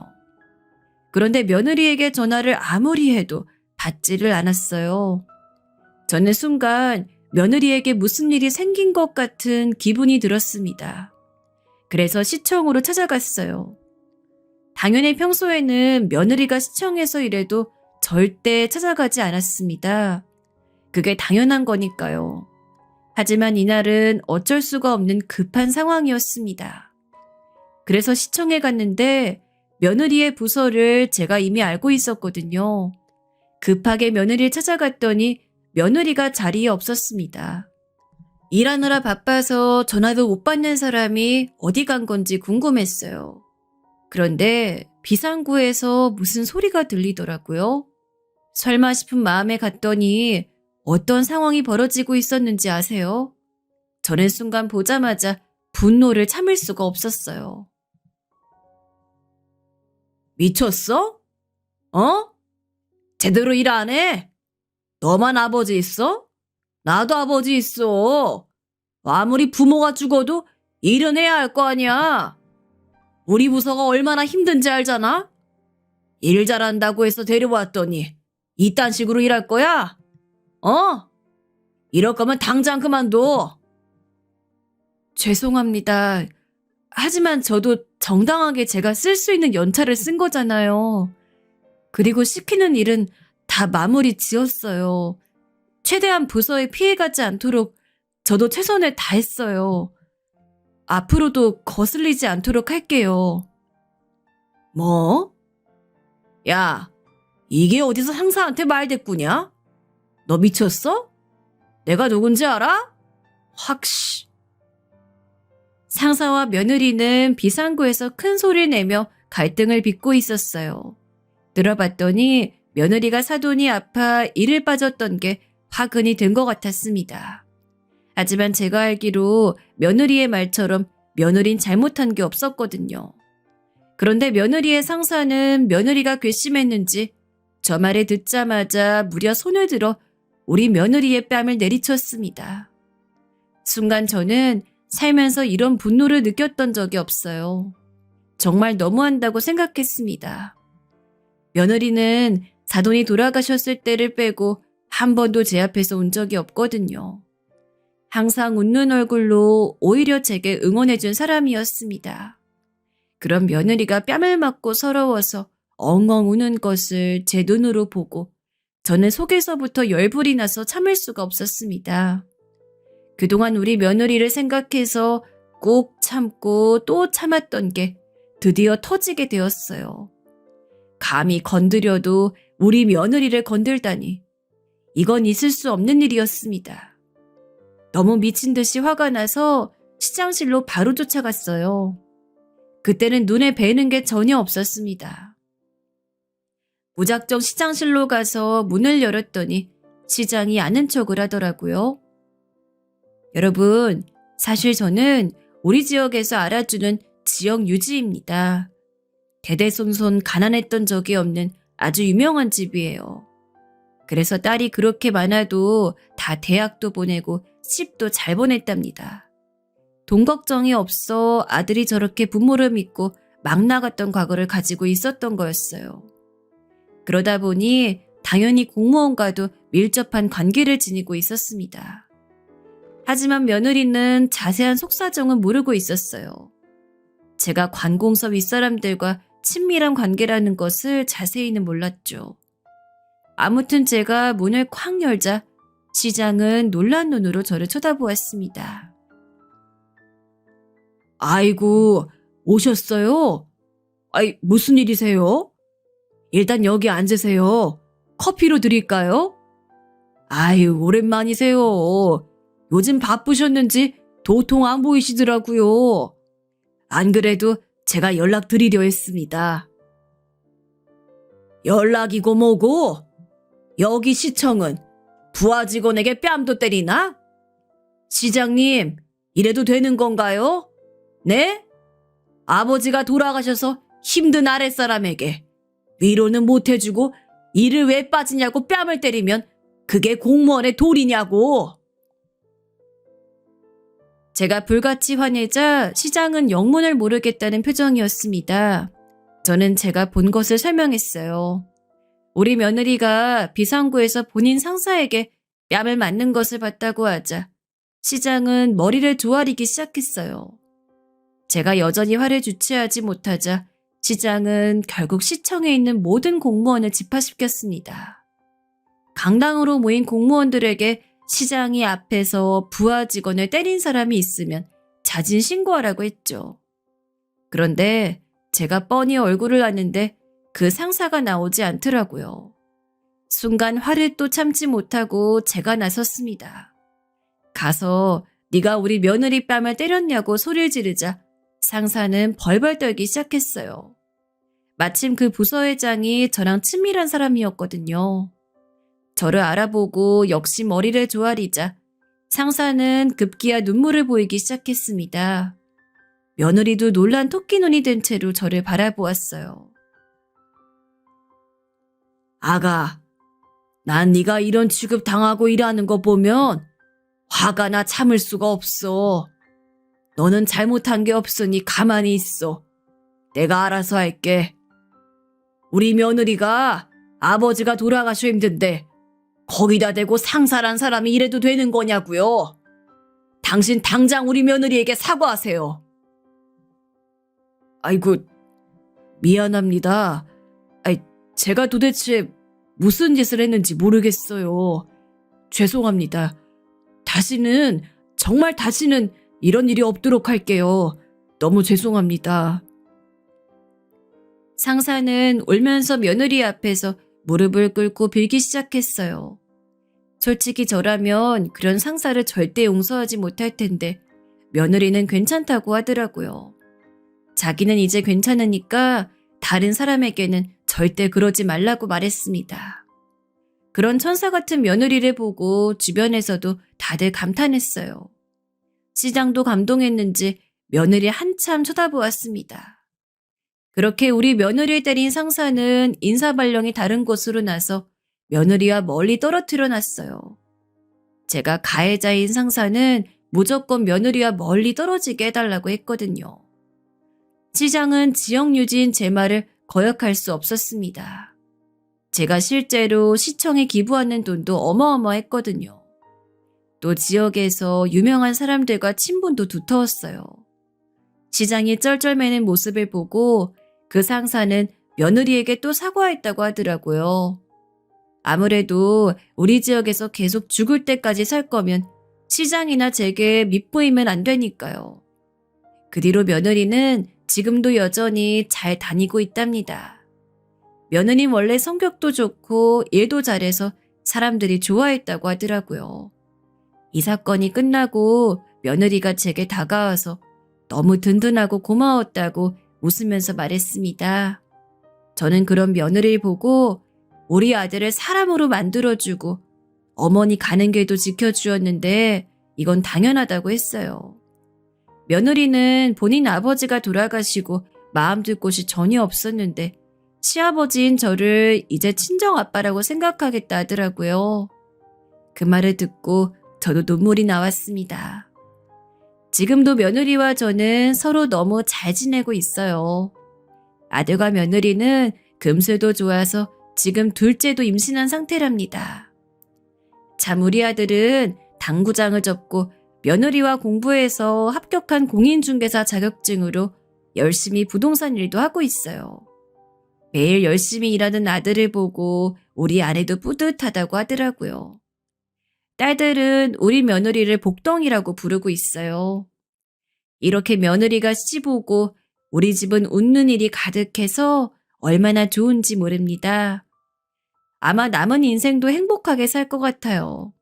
그런데 며느리에게 전화를 아무리 해도 받지를 않았어요. 저는 순간 며느리에게 무슨 일이 생긴 것 같은 기분이 들었습니다. 그래서 시청으로 찾아갔어요. 당연히 평소에는 며느리가 시청에서 일해도 절대 찾아가지 않았습니다. 그게 당연한 거니까요. 하지만 이날은 어쩔 수가 없는 급한 상황이었습니다. 그래서 시청에 갔는데 며느리의 부서를 제가 이미 알고 있었거든요. 급하게 며느리를 찾아갔더니 며느리가 자리에 없었습니다. 일하느라 바빠서 전화도 못 받는 사람이 어디 간 건지 궁금했어요. 그런데 비상구에서 무슨 소리가 들리더라고요. 설마 싶은 마음에 갔더니 어떤 상황이 벌어지고 있었는지 아세요? 저는 순간 보자마자 분노를 참을 수가 없었어요. 미쳤어? 어? 제대로 일 안 해? 너만 아버지 있어? 나도 아버지 있어. 아무리 부모가 죽어도 일은 해야 할 거 아니야. 우리 부서가 얼마나 힘든지 알잖아? 일 잘한다고 해서 데려왔더니 이딴 식으로 일할 거야? 어? 이럴 거면 당장 그만둬. 죄송합니다. 하지만 저도 정당하게 제가 쓸 수 있는 연차를 쓴 거잖아요. 그리고 시키는 일은 다 마무리 지었어요. 최대한 부서에 피해가지 않도록 저도 최선을 다했어요. 앞으로도 거슬리지 않도록 할게요. 뭐? 야, 이게 어디서 상사한테 말대꾸냐? 너 미쳤어? 내가 누군지 알아? 확씨. 상사와 며느리는 비상구에서 큰 소리를 내며 갈등을 빚고 있었어요. 들어봤더니 며느리가 사돈이 아파 일을 빠졌던 게 화근이 된 것 같았습니다. 하지만 제가 알기로 며느리의 말처럼 며느린 잘못한 게 없었거든요. 그런데 며느리의 상사는 며느리가 괘씸했는지 저 말을 듣자마자 무려 손을 들어 우리 며느리의 뺨을 내리쳤습니다. 순간 저는 살면서 이런 분노를 느꼈던 적이 없어요. 정말 너무한다고 생각했습니다. 며느리는 사돈이 돌아가셨을 때를 빼고 한 번도 제 앞에서 온 적이 없거든요. 항상 웃는 얼굴로 오히려 제게 응원해준 사람이었습니다. 그런 며느리가 뺨을 맞고 서러워서 엉엉 우는 것을 제 눈으로 보고 저는 속에서부터 열불이 나서 참을 수가 없었습니다. 그동안 우리 며느리를 생각해서 꼭 참고 또 참았던 게 드디어 터지게 되었어요. 감히 건드려도 우리 며느리를 건들다니. 이건 있을 수 없는 일이었습니다. 너무 미친 듯이 화가 나서 시장실로 바로 쫓아갔어요. 그때는 눈에 뵈는 게 전혀 없었습니다. 무작정 시장실로 가서 문을 열었더니 시장이 아는 척을 하더라고요. 여러분, 사실 저는 우리 지역에서 알아주는 지역 유지입니다. 대대손손 가난했던 적이 없는 아주 유명한 집이에요. 그래서 딸이 그렇게 많아도 다 대학도 보내고 시집도 잘 보냈답니다. 돈 걱정이 없어 아들이 저렇게 부모를 믿고 막 나갔던 과거를 가지고 있었던 거였어요. 그러다 보니 당연히 공무원과도 밀접한 관계를 지니고 있었습니다. 하지만 며느리는 자세한 속사정은 모르고 있었어요. 제가 관공서 윗사람들과 친밀한 관계라는 것을 자세히는 몰랐죠. 아무튼 제가 문을 쾅 열자 시장은 놀란 눈으로 저를 쳐다보았습니다. 아이고, 오셨어요? 아이, 무슨 일이세요? 일단 여기 앉으세요. 커피로 드릴까요? 아유, 오랜만이세요. 요즘 바쁘셨는지 도통 안 보이시더라고요. 안 그래도 제가 연락드리려 했습니다. 연락이고 뭐고? 여기 시청은 부하 직원에게 뺨도 때리나? 시장님, 이래도 되는 건가요? 네? 아버지가 돌아가셔서 힘든 아랫사람에게 위로는 못해주고 일을 왜 빠지냐고 뺨을 때리면 그게 공무원의 도리냐고. 제가 불같이 화내자 시장은 영문을 모르겠다는 표정이었습니다. 저는 제가 본 것을 설명했어요. 우리 며느리가 비상구에서 본인 상사에게 뺨을 맞는 것을 봤다고 하자 시장은 머리를 조아리기 시작했어요. 제가 여전히 화를 주체하지 못하자 시장은 결국 시청에 있는 모든 공무원을 집합시켰습니다. 강당으로 모인 공무원들에게 시장이 앞에서 부하 직원을 때린 사람이 있으면 자진 신고하라고 했죠. 그런데 제가 뻔히 얼굴을 아는데 그 상사가 나오지 않더라고요. 순간 화를 또 참지 못하고 제가 나섰습니다. 가서 네가 우리 며느리 뺨을 때렸냐고 소리를 지르자 상사는 벌벌 떨기 시작했어요. 마침 그 부서회장이 저랑 친밀한 사람이었거든요. 저를 알아보고 역시 머리를 조아리자 상사는 급기야 눈물을 보이기 시작했습니다. 며느리도 놀란 토끼눈이 된 채로 저를 바라보았어요. 아가, 난 네가 이런 취급 당하고 일하는 거 보면 화가 나 참을 수가 없어. 너는 잘못한 게 없으니 가만히 있어. 내가 알아서 할게. 우리 며느리가 아버지가 돌아가셔 힘든데 거기다 대고 상사란 사람이 이래도 되는 거냐고요? 당신 당장 우리 며느리에게 사과하세요. 아이고, 미안합니다. 제가 도대체 무슨 짓을 했는지 모르겠어요. 죄송합니다. 정말 다시는 이런 일이 없도록 할게요. 너무 죄송합니다. 상사는 울면서 며느리 앞에서 무릎을 꿇고 빌기 시작했어요. 솔직히 저라면 그런 상사를 절대 용서하지 못할 텐데 며느리는 괜찮다고 하더라고요. 자기는 이제 괜찮으니까 다른 사람에게는 절대 그러지 말라고 말했습니다. 그런 천사 같은 며느리를 보고 주변에서도 다들 감탄했어요. 시장도 감동했는지 며느리 한참 쳐다보았습니다. 그렇게 우리 며느리를 때린 상사는 인사발령이 다른 곳으로 나서 며느리와 멀리 떨어뜨려 놨어요. 제가 가해자인 상사는 무조건 며느리와 멀리 떨어지게 해달라고 했거든요. 시장은 지역 유지인 제 말을 거역할 수 없었습니다. 제가 실제로 시청에 기부하는 돈도 어마어마했거든요. 또 지역에서 유명한 사람들과 친분도 두터웠어요. 시장이 쩔쩔매는 모습을 보고 그 상사는 며느리에게 또 사과했다고 하더라고요. 아무래도 우리 지역에서 계속 죽을 때까지 살 거면 시장이나 제게 밉보이면 안 되니까요. 그 뒤로 며느리는 지금도 여전히 잘 다니고 있답니다. 며느님 원래 성격도 좋고 일도 잘해서 사람들이 좋아했다고 하더라고요. 이 사건이 끝나고 며느리가 제게 다가와서 너무 든든하고 고마웠다고 웃으면서 말했습니다. 저는 그런 며느리를 보고 우리 아들을 사람으로 만들어주고 어머니 가는 길도 지켜주었는데 이건 당연하다고 했어요. 며느리는 본인 아버지가 돌아가시고 마음 둘 곳이 전혀 없었는데 시아버지인 저를 이제 친정아빠라고 생각하겠다 하더라고요. 그 말을 듣고 저도 눈물이 나왔습니다. 지금도 며느리와 저는 서로 너무 잘 지내고 있어요. 아들과 며느리는 금슬도 좋아서 지금 둘째도 임신한 상태랍니다. 참 우리 아들은 당구장을 접고 며느리와 공부해서 합격한 공인중개사 자격증으로 열심히 부동산 일도 하고 있어요. 매일 열심히 일하는 아들을 보고 우리 아내도 뿌듯하다고 하더라고요. 딸들은 우리 며느리를 복덩이라고 부르고 있어요. 이렇게 며느리가 시집오고 우리 집은 웃는 일이 가득해서 얼마나 좋은지 모릅니다. 아마 남은 인생도 행복하게 살 것 같아요.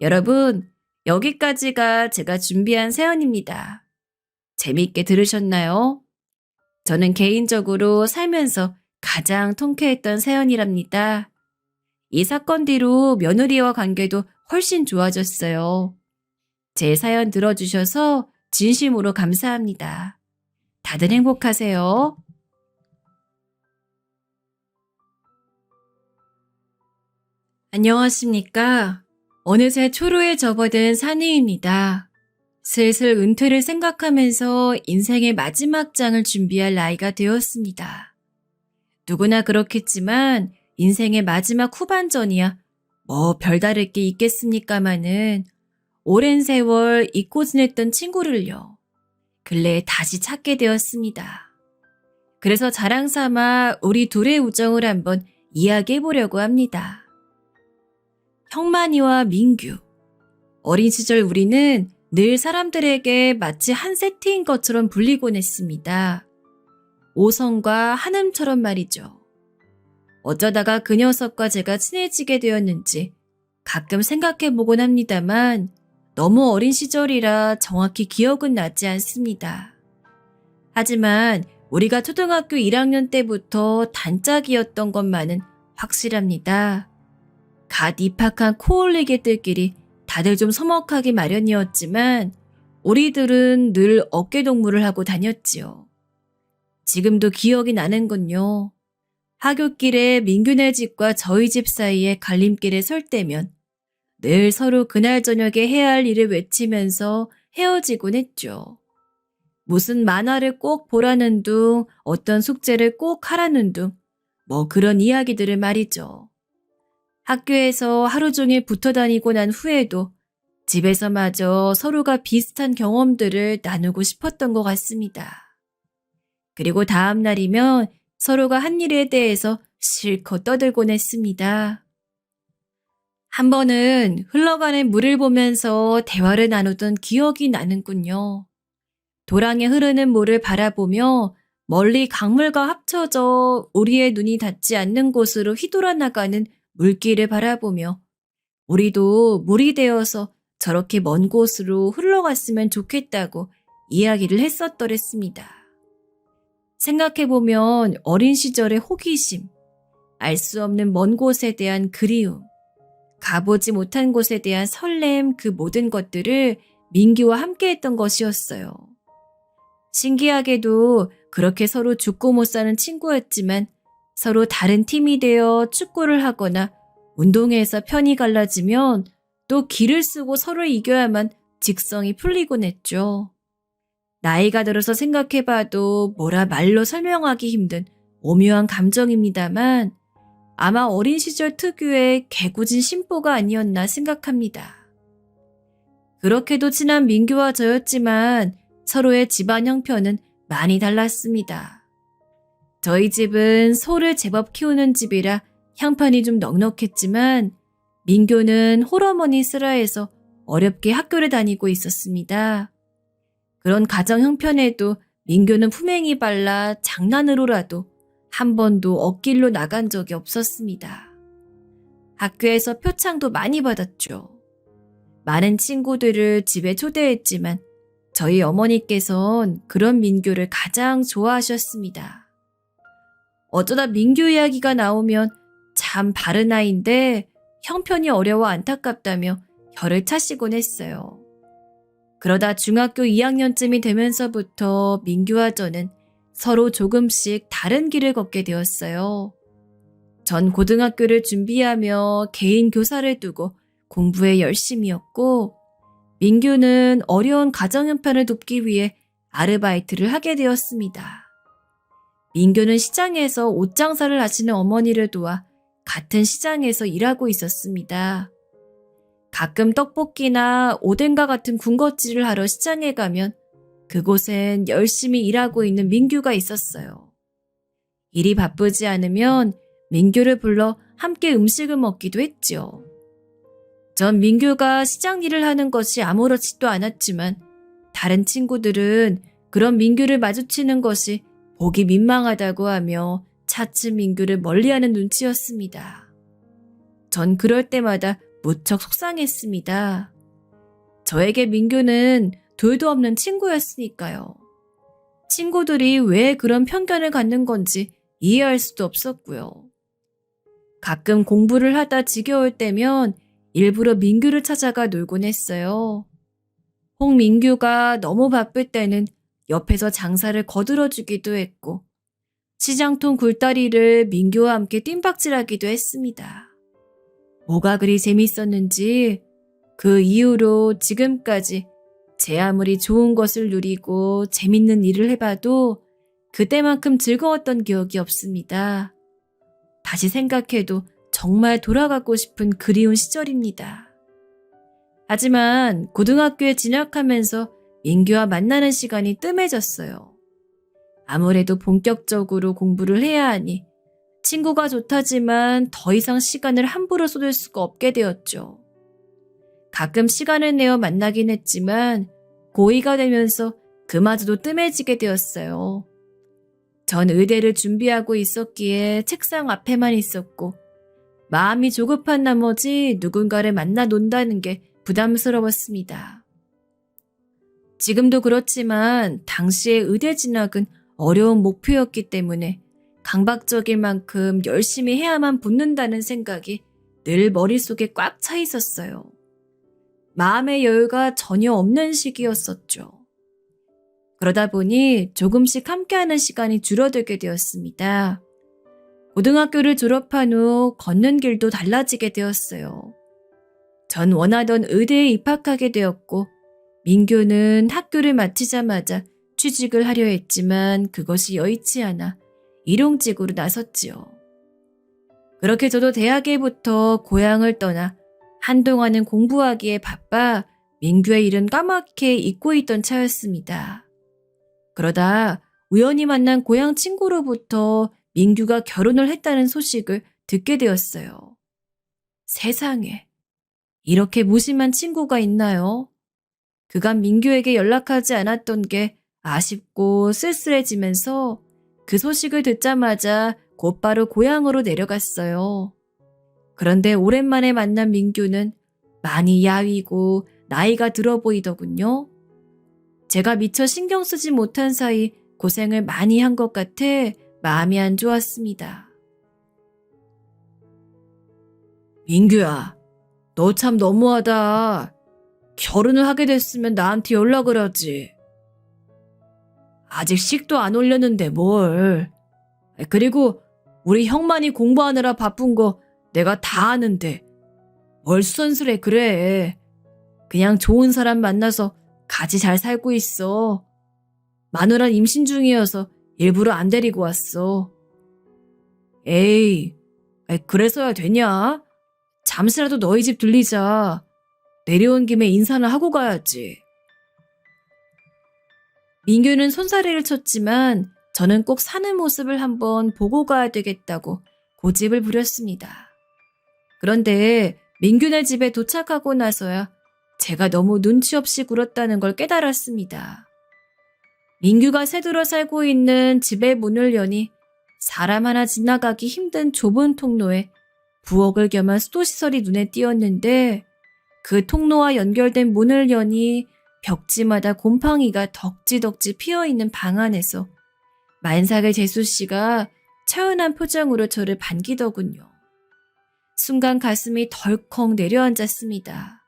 여러분, 여기까지가 제가 준비한 사연입니다. 재미있게 들으셨나요? 저는 개인적으로 살면서 가장 통쾌했던 사연이랍니다. 이 사건 뒤로 며느리와 관계도 훨씬 좋아졌어요. 제 사연 들어주셔서 진심으로 감사합니다. 다들 행복하세요. 안녕하십니까. 어느새 초로에 접어든 사내입니다. 슬슬 은퇴를 생각하면서 인생의 마지막 장을 준비할 나이가 되었습니다. 누구나 그렇겠지만 인생의 마지막 후반전이야 뭐 별다를 게 있겠습니까마는 오랜 세월 잊고 지냈던 친구를요. 근래에 다시 찾게 되었습니다. 그래서 자랑삼아 우리 둘의 우정을 한번 이야기해보려고 합니다. 형만이와 민규. 어린 시절 우리는 늘 사람들에게 마치 한 세트인 것처럼 불리곤 했습니다. 오성과 한음처럼 말이죠. 어쩌다가 그 녀석과 제가 친해지게 되었는지 가끔 생각해보곤 합니다만 너무 어린 시절이라 정확히 기억은 나지 않습니다. 하지만 우리가 초등학교 1학년 때부터 단짝이었던 것만은 확실합니다. 갓 입학한 코올리개들끼리 다들 좀 서먹하기 마련이었지만 우리들은 늘 어깨동무를 하고 다녔지요. 지금도 기억이 나는군요. 하굣길에 민규네 집과 저희 집 사이에 갈림길에 설 때면 늘 서로 그날 저녁에 해야 할 일을 외치면서 헤어지곤 했죠. 무슨 만화를 꼭 보라는 둥, 어떤 숙제를 꼭 하라는 둥, 뭐 그런 이야기들을 말이죠. 학교에서 하루 종일 붙어 다니고 난 후에도 집에서마저 서로가 비슷한 경험들을 나누고 싶었던 것 같습니다. 그리고 다음 날이면 서로가 한 일에 대해서 실컷 떠들곤 했습니다. 한 번은 흘러가는 물을 보면서 대화를 나누던 기억이 나는군요. 도랑에 흐르는 물을 바라보며 멀리 강물과 합쳐져 우리의 눈이 닿지 않는 곳으로 휘돌아 나가는 물길을 바라보며 우리도 물이 되어서 저렇게 먼 곳으로 흘러갔으면 좋겠다고 이야기를 했었더랬습니다. 생각해보면 어린 시절의 호기심, 알 수 없는 먼 곳에 대한 그리움, 가보지 못한 곳에 대한 설렘 그 모든 것들을 민규와 함께 했던 것이었어요. 신기하게도 그렇게 서로 죽고 못 사는 친구였지만 서로 다른 팀이 되어 축구를 하거나 운동회에서 편이 갈라지면 또 기를 쓰고 서로 이겨야만 직성이 풀리곤 했죠. 나이가 들어서 생각해봐도 뭐라 말로 설명하기 힘든 오묘한 감정입니다만 아마 어린 시절 특유의 개구진 심보가 아니었나 생각합니다. 그렇게도 친한 민규와 저였지만 서로의 집안 형편은 많이 달랐습니다. 저희 집은 소를 제법 키우는 집이라 형편이 좀 넉넉했지만 민규는 홀어머니 슬하에서 어렵게 학교를 다니고 있었습니다. 그런 가정 형편에도 민규는 품행이 발라 장난으로라도 한 번도 엇길로 나간 적이 없었습니다. 학교에서 표창도 많이 받았죠. 많은 친구들을 집에 초대했지만 저희 어머니께선 그런 민규를 가장 좋아하셨습니다. 어쩌다 민규 이야기가 나오면 참 바른 아이인데 형편이 어려워 안타깝다며 혀를 차시곤 했어요. 그러다 중학교 2학년쯤이 되면서부터 민규와 저는 서로 조금씩 다른 길을 걷게 되었어요. 전 고등학교를 준비하며 개인 교사를 두고 공부에 열심이었고 민규는 어려운 가정 형편을 돕기 위해 아르바이트를 하게 되었습니다. 민규는 시장에서 옷 장사를 하시는 어머니를 도와 같은 시장에서 일하고 있었습니다. 가끔 떡볶이나 오뎅과 같은 군것질을 하러 시장에 가면 그곳엔 열심히 일하고 있는 민규가 있었어요. 일이 바쁘지 않으면 민규를 불러 함께 음식을 먹기도 했죠. 전 민규가 시장 일을 하는 것이 아무렇지도 않았지만 다른 친구들은 그런 민규를 마주치는 것이 보기 민망하다고 하며 차츰 민규를 멀리하는 눈치였습니다. 전 그럴 때마다 무척 속상했습니다. 저에게 민규는 둘도 없는 친구였으니까요. 친구들이 왜 그런 편견을 갖는 건지 이해할 수도 없었고요. 가끔 공부를 하다 지겨울 때면 일부러 민규를 찾아가 놀곤 했어요. 홍민규가 너무 바쁠 때는 옆에서 장사를 거들어주기도 했고 시장통 굴다리를 민규와 함께 뜀박질하기도 했습니다. 뭐가 그리 재밌었는지 그 이후로 지금까지 제 아무리 좋은 것을 누리고 재밌는 일을 해봐도 그때만큼 즐거웠던 기억이 없습니다. 다시 생각해도 정말 돌아가고 싶은 그리운 시절입니다. 하지만 고등학교에 진학하면서 민규와 만나는 시간이 뜸해졌어요. 아무래도 본격적으로 공부를 해야 하니 친구가 좋다지만 더 이상 시간을 함부로 쏟을 수가 없게 되었죠. 가끔 시간을 내어 만나긴 했지만 고2가 되면서 그마저도 뜸해지게 되었어요. 전 의대를 준비하고 있었기에 책상 앞에만 있었고 마음이 조급한 나머지 누군가를 만나 논다는 게 부담스러웠습니다. 지금도 그렇지만 당시의 의대 진학은 어려운 목표였기 때문에 강박적일 만큼 열심히 해야만 붙는다는 생각이 늘 머릿속에 꽉 차 있었어요. 마음의 여유가 전혀 없는 시기였었죠. 그러다 보니 조금씩 함께하는 시간이 줄어들게 되었습니다. 고등학교를 졸업한 후 걷는 길도 달라지게 되었어요. 전 원하던 의대에 입학하게 되었고 민규는 학교를 마치자마자 취직을 하려 했지만 그것이 여의치 않아 일용직으로 나섰지요. 그렇게 저도 대학에부터 고향을 떠나 한동안은 공부하기에 바빠 민규의 일은 까맣게 잊고 있던 차였습니다. 그러다 우연히 만난 고향 친구로부터 민규가 결혼을 했다는 소식을 듣게 되었어요. 세상에, 이렇게 무심한 친구가 있나요? 그간 민규에게 연락하지 않았던 게 아쉽고 쓸쓸해지면서 그 소식을 듣자마자 곧바로 고향으로 내려갔어요. 그런데 오랜만에 만난 민규는 많이 야위고 나이가 들어 보이더군요. 제가 미처 신경 쓰지 못한 사이 고생을 많이 한 것 같아 마음이 안 좋았습니다. 민규야, 너 참 너무하다. 결혼을 하게 됐으면 나한테 연락을 하지. 아직 식도 안 올렸는데 뭘. 그리고 우리 형만이 공부하느라 바쁜 거 내가 다 아는데 뭘 수선스레 그래. 그냥 좋은 사람 만나서 같이 잘 살고 있어. 마누란 임신 중이어서 일부러 안 데리고 왔어. 에이, 그래서야 되냐? 잠시라도 너희 집 들리자. 내려온 김에 인사는 하고 가야지. 민규는 손사래를 쳤지만 저는 꼭 사는 모습을 한번 보고 가야 되겠다고 고집을 부렸습니다. 그런데 민규네 집에 도착하고 나서야 제가 너무 눈치 없이 굴었다는 걸 깨달았습니다. 민규가 새들어 살고 있는 집의 문을 여니 사람 하나 지나가기 힘든 좁은 통로에 부엌을 겸한 수도시설이 눈에 띄었는데 그 통로와 연결된 문을 여니 벽지마다 곰팡이가 덕지덕지 피어있는 방 안에서 만삭의 재수씨가 차은한 표정으로 저를 반기더군요. 순간 가슴이 덜컥 내려앉았습니다.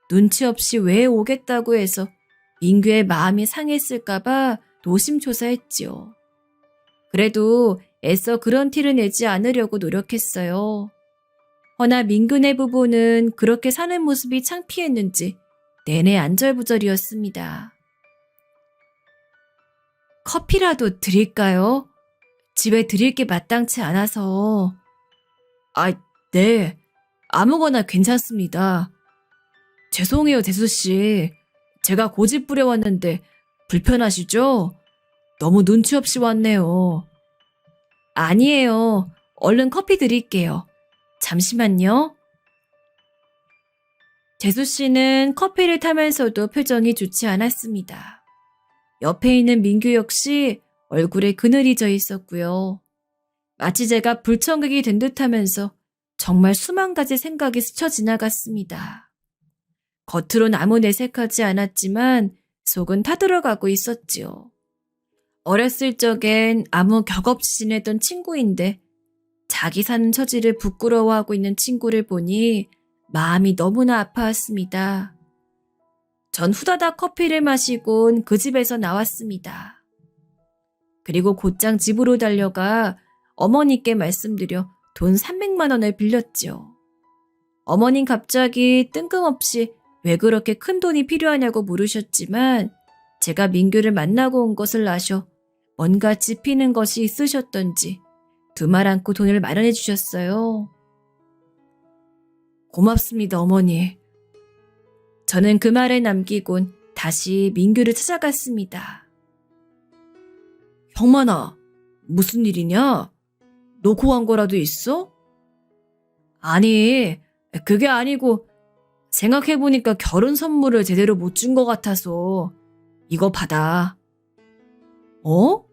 눈치 없이 왜 오겠다고 해서 민규의 마음이 상했을까봐 노심초사했지요. 그래도 애써 그런 티를 내지 않으려고 노력했어요. 허나 민규네 부부는 그렇게 사는 모습이 창피했는지 내내 안절부절이었습니다. 커피라도 드릴까요? 집에 드릴 게 마땅치 않아서. 네. 아무거나 괜찮습니다. 죄송해요, 재수씨. 제가 고집 부려왔는데 불편하시죠? 너무 눈치 없이 왔네요. 아니에요. 얼른 커피 드릴게요. 잠시만요. 재수씨는 커피를 타면서도 표정이 좋지 않았습니다. 옆에 있는 민규 역시 얼굴에 그늘이 져 있었고요. 마치 제가 불청객이 된 듯하면서 정말 수만 가지 생각이 스쳐 지나갔습니다. 겉으론 아무 내색하지 않았지만 속은 타들어가고 있었지요. 어렸을 적엔 아무 격 없이 지내던 친구인데 자기 사는 처지를 부끄러워하고 있는 친구를 보니 마음이 너무나 아파왔습니다. 전 후다닥 커피를 마시곤 그 집에서 나왔습니다. 그리고 곧장 집으로 달려가 어머니께 말씀드려 돈 300만 원을 빌렸죠. 어머닌 갑자기 뜬금없이 왜 그렇게 큰 돈이 필요하냐고 물으셨지만 제가 민규를 만나고 온 것을 아셔 뭔가 짚히는 것이 있으셨던지 두 말 않고 돈을 마련해 주셨어요. 고맙습니다, 어머니. 저는 그 말을 남기곤 다시 민규를 찾아갔습니다. 형만아, 무슨 일이냐? 놓고 간 거라도 있어? 아니, 그게 아니고 생각해보니까 결혼 선물을 제대로 못 준 것 같아서 이거 받아. 어?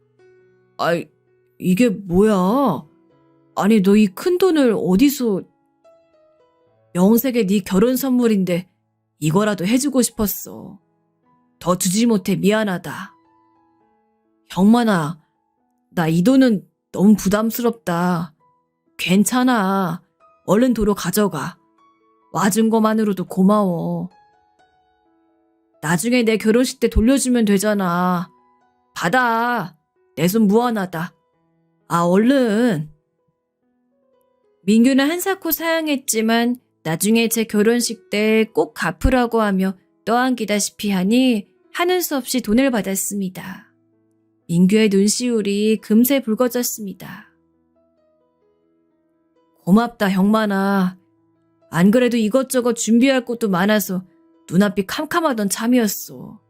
이게 뭐야? 아니, 너 이 큰 돈을 어디서... 영색의 네 결혼 선물인데 이거라도 해주고 싶었어. 더 주지 못해 미안하다. 형만아, 나 이 돈은 너무 부담스럽다. 괜찮아. 얼른 도로 가져가. 와준 것만으로도 고마워. 나중에 내 결혼식 때 돌려주면 되잖아. 받아. 내 손 무한하다. 얼른. 민규는 한사코 사양했지만 나중에 제 결혼식 때 꼭 갚으라고 하며 떠안기다시피 하니 하는 수 없이 돈을 받았습니다. 민규의 눈시울이 금세 붉어졌습니다. 고맙다, 형만아. 안 그래도 이것저것 준비할 것도 많아서 눈앞이 캄캄하던 참이었어.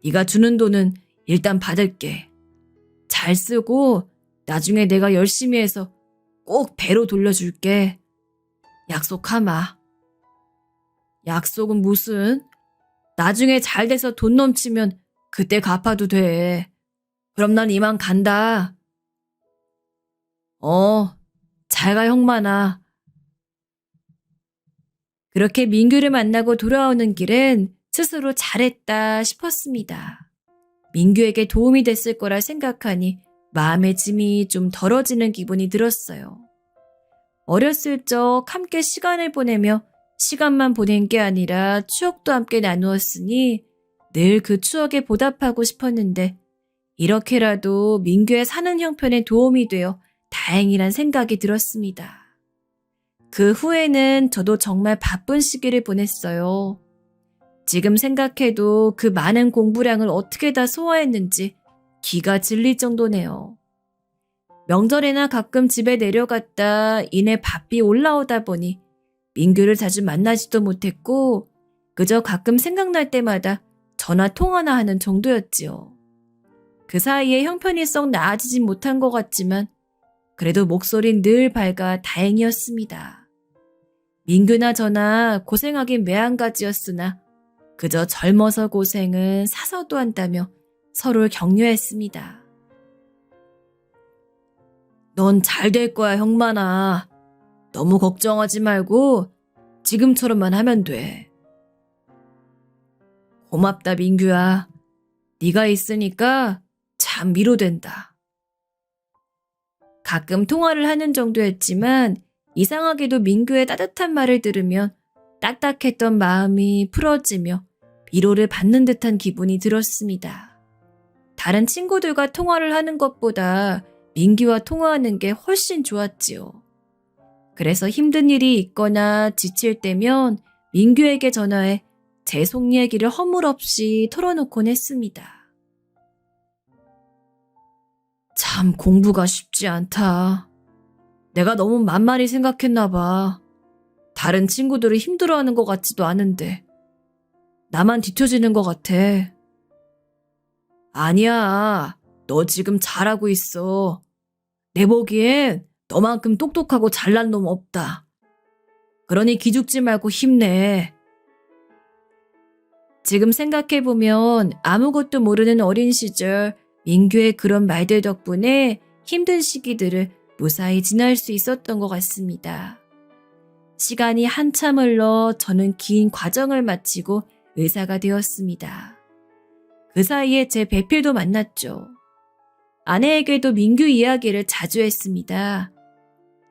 네가 주는 돈은 일단 받을게. 잘 쓰고 나중에 내가 열심히 해서 꼭 배로 돌려줄게. 약속하마. 약속은 무슨? 나중에 잘 돼서 돈 넘치면 그때 갚아도 돼. 그럼 난 이만 간다. 잘 가, 형만아. 그렇게 민규를 만나고 돌아오는 길은 스스로 잘했다 싶었습니다. 민규에게 도움이 됐을 거라 생각하니 마음의 짐이 좀 덜어지는 기분이 들었어요. 어렸을 적 함께 시간을 보내며 시간만 보낸 게 아니라 추억도 함께 나누었으니 늘 그 추억에 보답하고 싶었는데 이렇게라도 민규의 사는 형편에 도움이 되어 다행이란 생각이 들었습니다. 그 후에는 저도 정말 바쁜 시기를 보냈어요. 지금 생각해도 그 많은 공부량을 어떻게 다 소화했는지 기가 질릴 정도네요. 명절에나 가끔 집에 내려갔다 이내 바삐 올라오다 보니 민규를 자주 만나지도 못했고 그저 가끔 생각날 때마다 전화 통화나 하는 정도였지요. 그 사이에 형편이 썩 나아지진 못한 것 같지만 그래도 목소리는 늘 밝아 다행이었습니다. 민규나 저나 고생하긴 매한가지였으나 그저 젊어서 고생은 사서도 한다며 서로를 격려했습니다. 넌 잘 될 거야, 형만아. 너무 걱정하지 말고 지금처럼만 하면 돼. 고맙다, 민규야. 네가 있으니까 참 위로된다. 가끔 통화를 하는 정도였지만 이상하게도 민규의 따뜻한 말을 들으면 딱딱했던 마음이 풀어지며 위로를 받는 듯한 기분이 들었습니다. 다른 친구들과 통화를 하는 것보다 민규와 통화하는 게 훨씬 좋았지요. 그래서 힘든 일이 있거나 지칠 때면 민규에게 전화해 제 속 얘기를 허물없이 털어놓곤 했습니다. 참 공부가 쉽지 않다. 내가 너무 만만히 생각했나 봐. 다른 친구들이 힘들어하는 것 같지도 않은데 나만 뒤처지는 것 같아. 아니야. 너 지금 잘하고 있어. 내 보기엔 너만큼 똑똑하고 잘난 놈 없다. 그러니 기죽지 말고 힘내. 지금 생각해보면 아무것도 모르는 어린 시절 민규의 그런 말들 덕분에 힘든 시기들을 무사히 지날 수 있었던 것 같습니다. 시간이 한참 흘러 저는 긴 과정을 마치고 의사가 되었습니다. 그 사이에 제 배필도 만났죠. 아내에게도 민규 이야기를 자주 했습니다.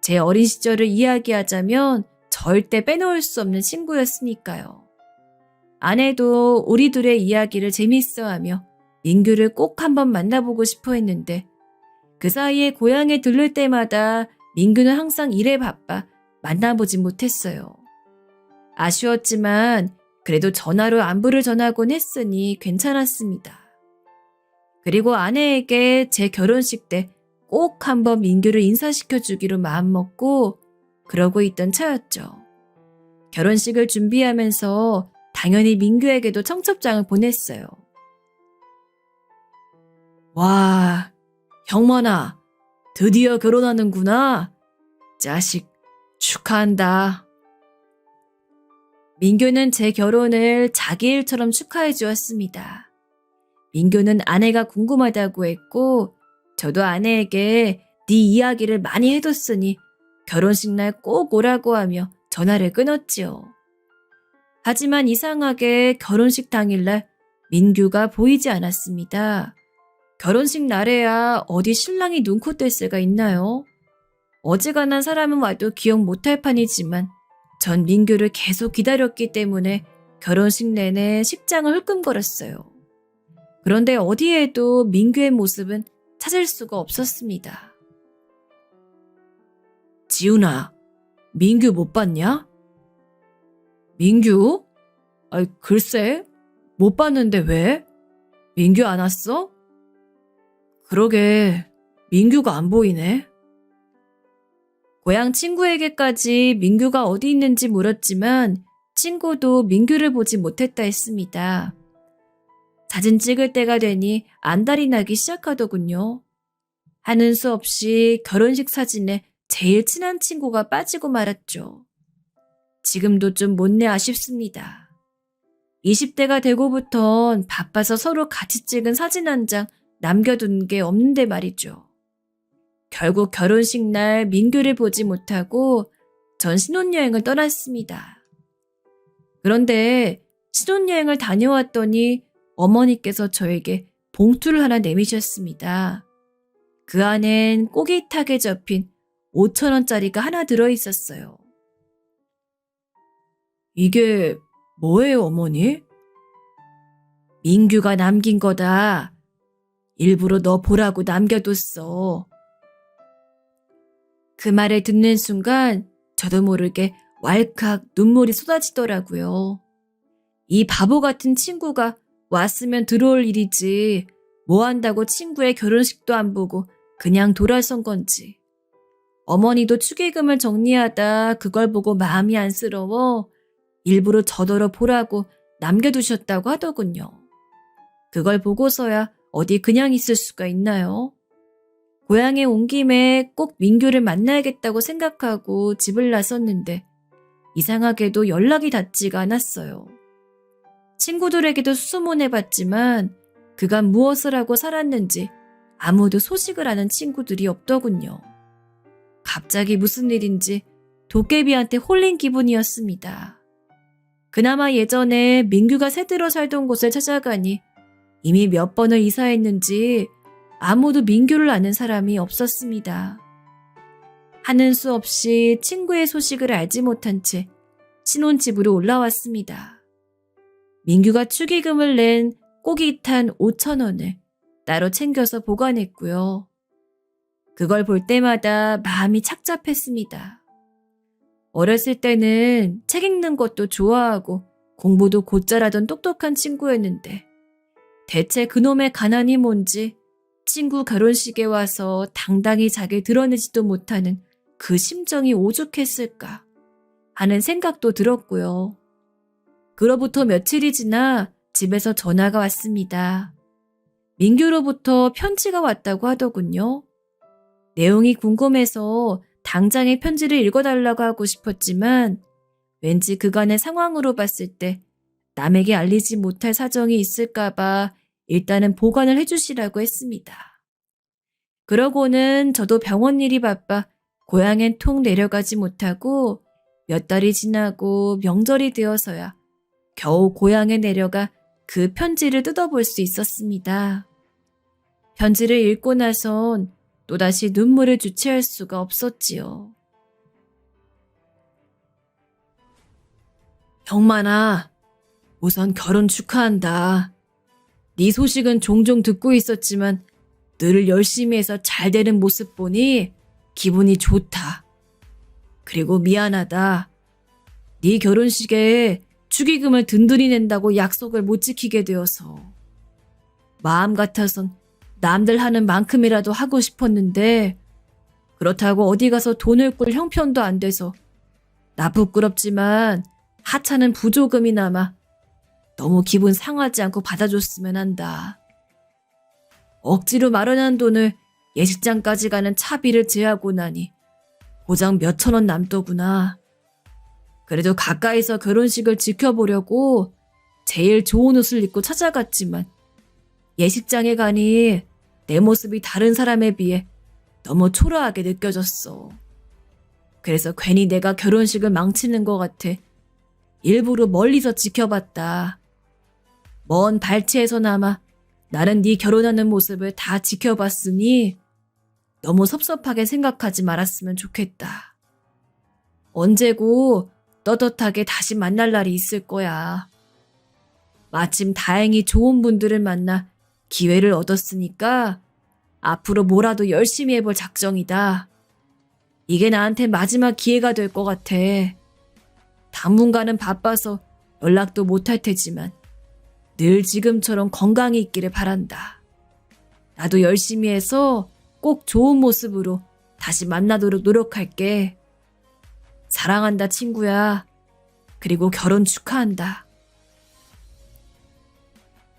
제 어린 시절을 이야기하자면 절대 빼놓을 수 없는 친구였으니까요. 아내도 우리 둘의 이야기를 재밌어하며 민규를 꼭 한번 만나보고 싶어 했는데 그 사이에 고향에 들를 때마다 민규는 항상 일에 바빠 만나보진 못했어요. 아쉬웠지만 그래도 전화로 안부를 전하곤 했으니 괜찮았습니다. 그리고 아내에게 제 결혼식 때 꼭 한번 민규를 인사시켜주기로 마음먹고 그러고 있던 차였죠. 결혼식을 준비하면서 당연히 민규에게도 청첩장을 보냈어요. 와, 형만아, 드디어 결혼하는구나. 자식, 축하한다. 민규는 제 결혼을 자기 일처럼 축하해 주었습니다. 민규는 아내가 궁금하다고 했고 저도 아내에게 네 이야기를 많이 해뒀으니 결혼식 날 꼭 오라고 하며 전화를 끊었지요. 하지만 이상하게 결혼식 당일날 민규가 보이지 않았습니다. 결혼식 날에야 어디 신랑이 눈코 뜰 새가 있나요? 어지간한 사람은 와도 기억 못할 판이지만 전 민규를 계속 기다렸기 때문에 결혼식 내내 식장을 흘끔거렸어요. 그런데 어디에도 민규의 모습은 찾을 수가 없었습니다. 지훈아, 민규 못 봤냐? 민규? 글쎄, 못 봤는데 왜? 민규 안 왔어? 그러게, 민규가 안 보이네. 고향 친구에게까지 민규가 어디 있는지 물었지만 친구도 민규를 보지 못했다 했습니다. 사진 찍을 때가 되니 안달이 나기 시작하더군요. 하는 수 없이 결혼식 사진에 제일 친한 친구가 빠지고 말았죠. 지금도 좀 못내 아쉽습니다. 20대가 되고부턴 바빠서 서로 같이 찍은 사진 한 장 남겨둔 게 없는데 말이죠. 결국 결혼식 날 민규를 보지 못하고 전 신혼여행을 떠났습니다. 그런데 신혼여행을 다녀왔더니 어머니께서 저에게 봉투를 하나 내미셨습니다. 그 안엔 꼬깃하게 접힌 5,000원짜리가 하나 들어있었어요. 이게 뭐예요, 어머니? 민규가 남긴 거다. 일부러 너 보라고 남겨뒀어. 그 말을 듣는 순간 저도 모르게 왈칵 눈물이 쏟아지더라고요. 이 바보 같은 친구가 왔으면 들어올 일이지 뭐 한다고 친구의 결혼식도 안 보고 그냥 돌아선 건지. 어머니도 축의금을 정리하다 그걸 보고 마음이 안쓰러워 일부러 저더러 보라고 남겨두셨다고 하더군요. 그걸 보고서야 어디 그냥 있을 수가 있나요? 고향에 온 김에 꼭 민규를 만나야겠다고 생각하고 집을 나섰는데 이상하게도 연락이 닿지가 않았어요. 친구들에게도 수소문해봤지만 그간 무엇을 하고 살았는지 아무도 소식을 아는 친구들이 없더군요. 갑자기 무슨 일인지 도깨비한테 홀린 기분이었습니다. 그나마 예전에 민규가 새들어 살던 곳을 찾아가니 이미 몇 번을 이사했는지 아무도 민규를 아는 사람이 없었습니다. 하는 수 없이 친구의 소식을 알지 못한 채 신혼집으로 올라왔습니다. 민규가 축의금을 낸 꼬깃한 5,000원을 따로 챙겨서 보관했고요. 그걸 볼 때마다 마음이 착잡했습니다. 어렸을 때는 책 읽는 것도 좋아하고 공부도 곧잘하던 똑똑한 친구였는데 대체 그놈의 가난이 뭔지 친구 결혼식에 와서 당당히 자기를 드러내지도 못하는 그 심정이 오죽했을까 하는 생각도 들었고요. 그로부터 며칠이 지나 집에서 전화가 왔습니다. 민규로부터 편지가 왔다고 하더군요. 내용이 궁금해서 당장의 편지를 읽어달라고 하고 싶었지만 왠지 그간의 상황으로 봤을 때 남에게 알리지 못할 사정이 있을까봐 일단은 보관을 해주시라고 했습니다. 그러고는 저도 병원 일이 바빠 고향엔 통 내려가지 못하고 몇 달이 지나고 명절이 되어서야 겨우 고향에 내려가 그 편지를 뜯어볼 수 있었습니다. 편지를 읽고 나선 또다시 눈물을 주체할 수가 없었지요. 형만아, 우선 결혼 축하한다. 네 소식은 종종 듣고 있었지만 늘 열심히 해서 잘 되는 모습 보니 기분이 좋다. 그리고 미안하다. 네 결혼식에 축의금을 든든히 낸다고 약속을 못 지키게 되어서. 마음 같아선 남들 하는 만큼이라도 하고 싶었는데 그렇다고 어디 가서 돈을 꿀 형편도 안 돼서 나 부끄럽지만 하찮은 부조금이나마 너무 기분 상하지 않고 받아줬으면 한다. 억지로 마련한 돈을 예식장까지 가는 차비를 제하고 나니 고작 몇천 원 남더구나. 그래도 가까이서 결혼식을 지켜보려고 제일 좋은 옷을 입고 찾아갔지만 예식장에 가니 내 모습이 다른 사람에 비해 너무 초라하게 느껴졌어. 그래서 괜히 내가 결혼식을 망치는 것 같아 일부러 멀리서 지켜봤다. 먼 발치에서나마 나는 네 결혼하는 모습을 다 지켜봤으니 너무 섭섭하게 생각하지 말았으면 좋겠다. 언제고 떳떳하게 다시 만날 날이 있을 거야. 마침 다행히 좋은 분들을 만나 기회를 얻었으니까 앞으로 뭐라도 열심히 해볼 작정이다. 이게 나한테 마지막 기회가 될 것 같아. 당분간은 바빠서 연락도 못할 테지만 늘 지금처럼 건강히 있기를 바란다. 나도 열심히 해서 꼭 좋은 모습으로 다시 만나도록 노력할게. 사랑한다, 친구야. 그리고 결혼 축하한다.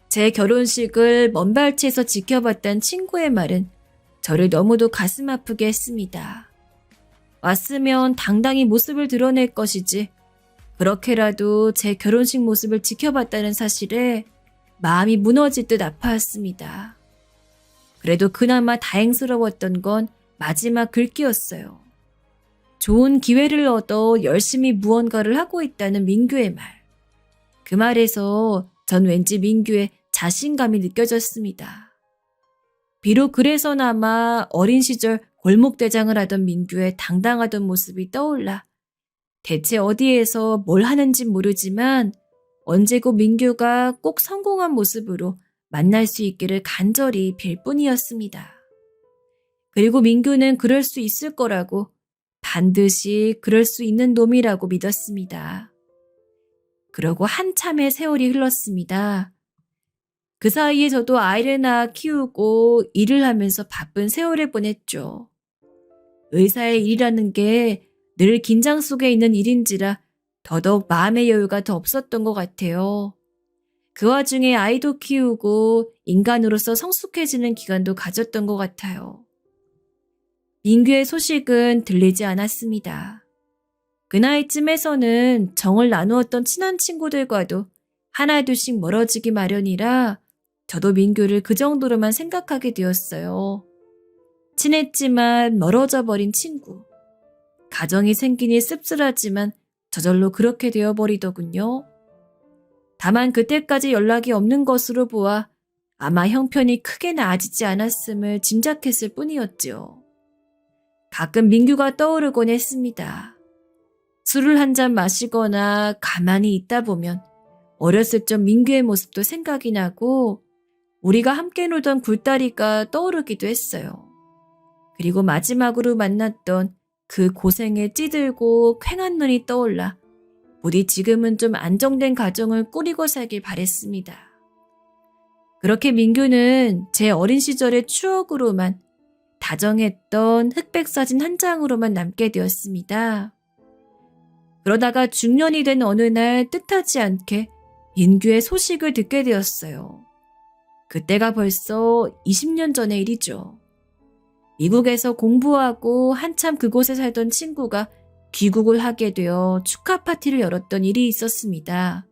제 결혼식을 먼 발치에서 지켜봤던 친구의 말은 저를 너무도 가슴 아프게 했습니다. 왔으면 당당히 모습을 드러낼 것이지 그렇게라도 제 결혼식 모습을 지켜봤다는 사실에 마음이 무너질 듯 아파했습니다. 그래도 그나마 다행스러웠던 건 마지막 글귀였어요. 좋은 기회를 얻어 열심히 무언가를 하고 있다는 민규의 말. 그 말에서 전 왠지 민규의 자신감이 느껴졌습니다. 비록 그래서나마 어린 시절 골목대장을 하던 민규의 당당하던 모습이 떠올라 대체 어디에서 뭘 하는진 모르지만 언제고 민규가 꼭 성공한 모습으로 만날 수 있기를 간절히 빌 뿐이었습니다. 그리고 민규는 그럴 수 있을 거라고, 반드시 그럴 수 있는 놈이라고 믿었습니다. 그러고 한참의 세월이 흘렀습니다. 그 사이에 저도 아이를 낳아 키우고 일을 하면서 바쁜 세월을 보냈죠. 의사의 일이라는 게 늘 긴장 속에 있는 일인지라 더더욱 마음의 여유가 더 없었던 것 같아요. 그 와중에 아이도 키우고 인간으로서 성숙해지는 기간도 가졌던 것 같아요. 민규의 소식은 들리지 않았습니다. 그 나이쯤에서는 정을 나누었던 친한 친구들과도 하나둘씩 멀어지기 마련이라 저도 민규를 그 정도로만 생각하게 되었어요. 친했지만 멀어져 버린 친구. 가정이 생기니 씁쓸하지만 저절로 그렇게 되어버리더군요. 다만 그때까지 연락이 없는 것으로 보아 아마 형편이 크게 나아지지 않았음을 짐작했을 뿐이었지요. 가끔 민규가 떠오르곤 했습니다. 술을 한 잔 마시거나 가만히 있다 보면 어렸을 적 민규의 모습도 생각이 나고 우리가 함께 놀던 굴다리가 떠오르기도 했어요. 그리고 마지막으로 만났던 그 고생에 찌들고 퀭한 눈이 떠올라 부디 지금은 좀 안정된 가정을 꾸리고 살길 바랬습니다. 그렇게 민규는 제 어린 시절의 추억으로만 다정했던 흑백 사진 한 장으로만 남게 되었습니다. 그러다가 중년이 된 어느 날 뜻하지 않게 민규의 소식을 듣게 되었어요. 그때가 벌써 20년 전의 일이죠. 미국에서 공부하고 한참 그곳에 살던 친구가 귀국을 하게 되어 축하 파티를 열었던 일이 있었습니다.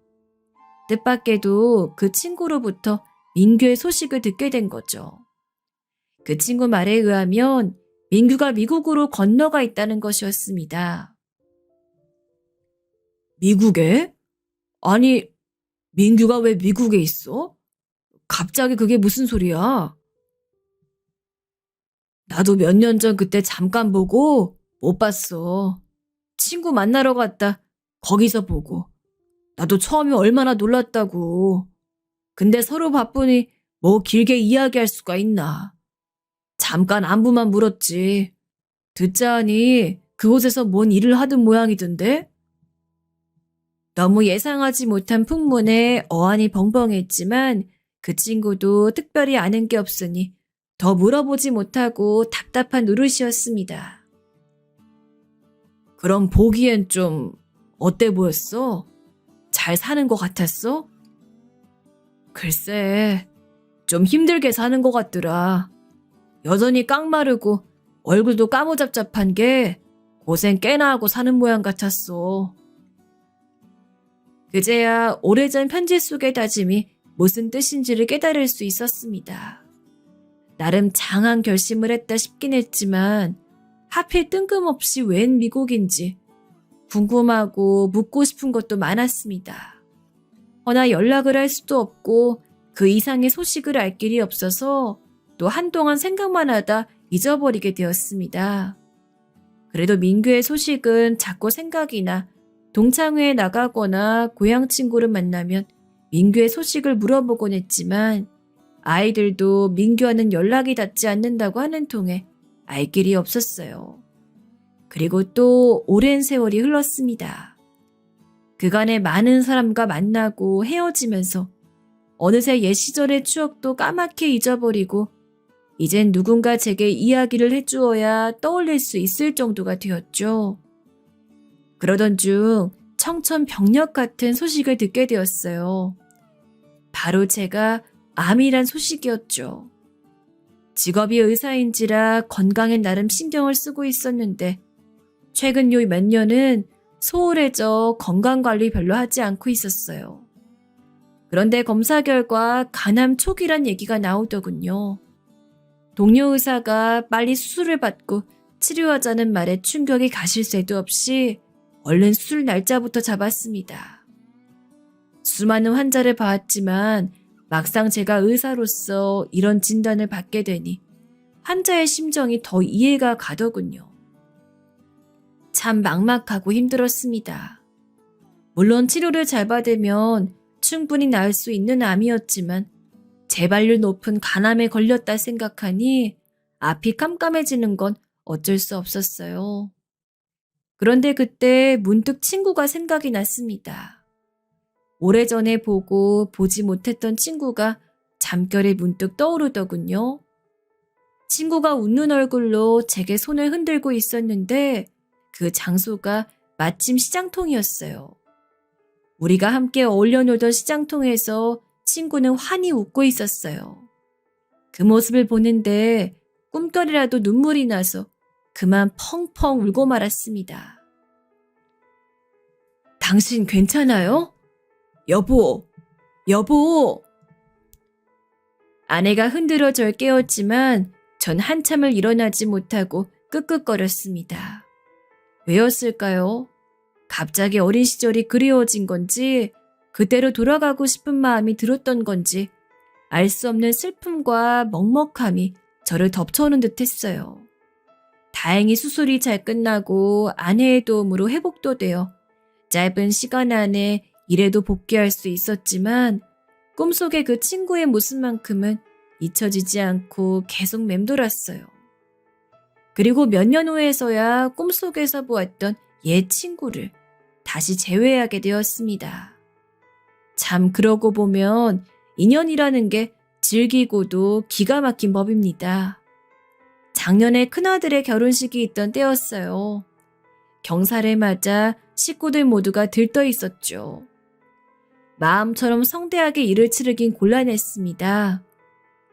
뜻밖에도 그 친구로부터 민규의 소식을 듣게 된 거죠. 그 친구 말에 의하면 민규가 미국으로 건너가 있다는 것이었습니다. 미국에? 아니, 민규가 왜 미국에 있어? 갑자기 그게 무슨 소리야? 나도 몇 년 전 그때 잠깐 보고 못 봤어. 친구 만나러 갔다 거기서 보고. 나도 처음에 얼마나 놀랐다고. 근데 서로 바쁘니 뭐 길게 이야기할 수가 있나. 잠깐 안부만 물었지. 듣자 하니 그곳에서 뭔 일을 하던 모양이던데? 너무 예상하지 못한 풍문에 어안이 벙벙했지만 그 친구도 특별히 아는 게 없으니 더 물어보지 못하고 답답한 노릇이었습니다. 그럼 보기엔 좀 어때 보였어? 잘 사는 것 같았어? 글쎄, 좀 힘들게 사는 것 같더라. 여전히 깡마르고 얼굴도 까무잡잡한 게 고생 꽤나 하고 사는 모양 같았어. 그제야 오래전 편지 속의 다짐이 무슨 뜻인지를 깨달을 수 있었습니다. 나름 장한 결심을 했다 싶긴 했지만 하필 뜬금없이 웬 미국인지 궁금하고 묻고 싶은 것도 많았습니다. 허나 연락을 할 수도 없고 그 이상의 소식을 알 길이 없어서 또 한동안 생각만 하다 잊어버리게 되었습니다. 그래도 민규의 소식은 자꾸 생각이 나 동창회에 나가거나 고향 친구를 만나면 민규의 소식을 물어보곤 했지만 아이들도 민규와는 연락이 닿지 않는다고 하는 통에 알 길이 없었어요. 그리고 또 오랜 세월이 흘렀습니다. 그간에 많은 사람과 만나고 헤어지면서 어느새 옛 시절의 추억도 까맣게 잊어버리고 이젠 누군가 제게 이야기를 해주어야 떠올릴 수 있을 정도가 되었죠. 그러던 중 청천벽력 같은 소식을 듣게 되었어요. 바로 제가 암이란 소식이었죠. 직업이 의사인지라 건강에 나름 신경을 쓰고 있었는데 최근 요 몇 년은 소홀해져 건강관리 별로 하지 않고 있었어요. 그런데 검사 결과 간암 초기란 얘기가 나오더군요. 동료 의사가 빨리 수술을 받고 치료하자는 말에 충격이 가실 새도 없이 얼른 수술 날짜부터 잡았습니다. 수많은 환자를 봐왔지만 막상 제가 의사로서 이런 진단을 받게 되니 환자의 심정이 더 이해가 가더군요. 참 막막하고 힘들었습니다. 물론 치료를 잘 받으면 충분히 나을 수 있는 암이었지만 재발률 높은 간암에 걸렸다 생각하니 앞이 깜깜해지는 건 어쩔 수 없었어요. 그런데 그때 문득 친구가 생각이 났습니다. 오래전에 보고 보지 못했던 친구가 잠결에 문득 떠오르더군요. 친구가 웃는 얼굴로 제게 손을 흔들고 있었는데 그 장소가 마침 시장통이었어요. 우리가 함께 어울려 놀던 시장통에서 친구는 환히 웃고 있었어요. 그 모습을 보는데 꿈결이라도 눈물이 나서 그만 펑펑 울고 말았습니다. 당신 괜찮아요? 여보, 여보! 아내가 흔들어 절 깨웠지만 전 한참을 일어나지 못하고 끄끄거렸습니다. 왜였을까요? 갑자기 어린 시절이 그리워진 건지 그때로 돌아가고 싶은 마음이 들었던 건지 알 수 없는 슬픔과 먹먹함이 저를 덮쳐오는 듯 했어요. 다행히 수술이 잘 끝나고 아내의 도움으로 회복도 되어 짧은 시간 안에 일에도 복귀할 수 있었지만 꿈속의 그 친구의 모습만큼은 잊혀지지 않고 계속 맴돌았어요. 그리고 몇 년 후에서야 꿈속에서 보았던 옛 친구를 다시 재회하게 되었습니다. 참 그러고 보면 인연이라는 게 즐기고도 기가 막힌 법입니다. 작년에 큰아들의 결혼식이 있던 때였어요. 경사를 맞아 식구들 모두가 들떠 있었죠. 마음처럼 성대하게 일을 치르긴 곤란했습니다.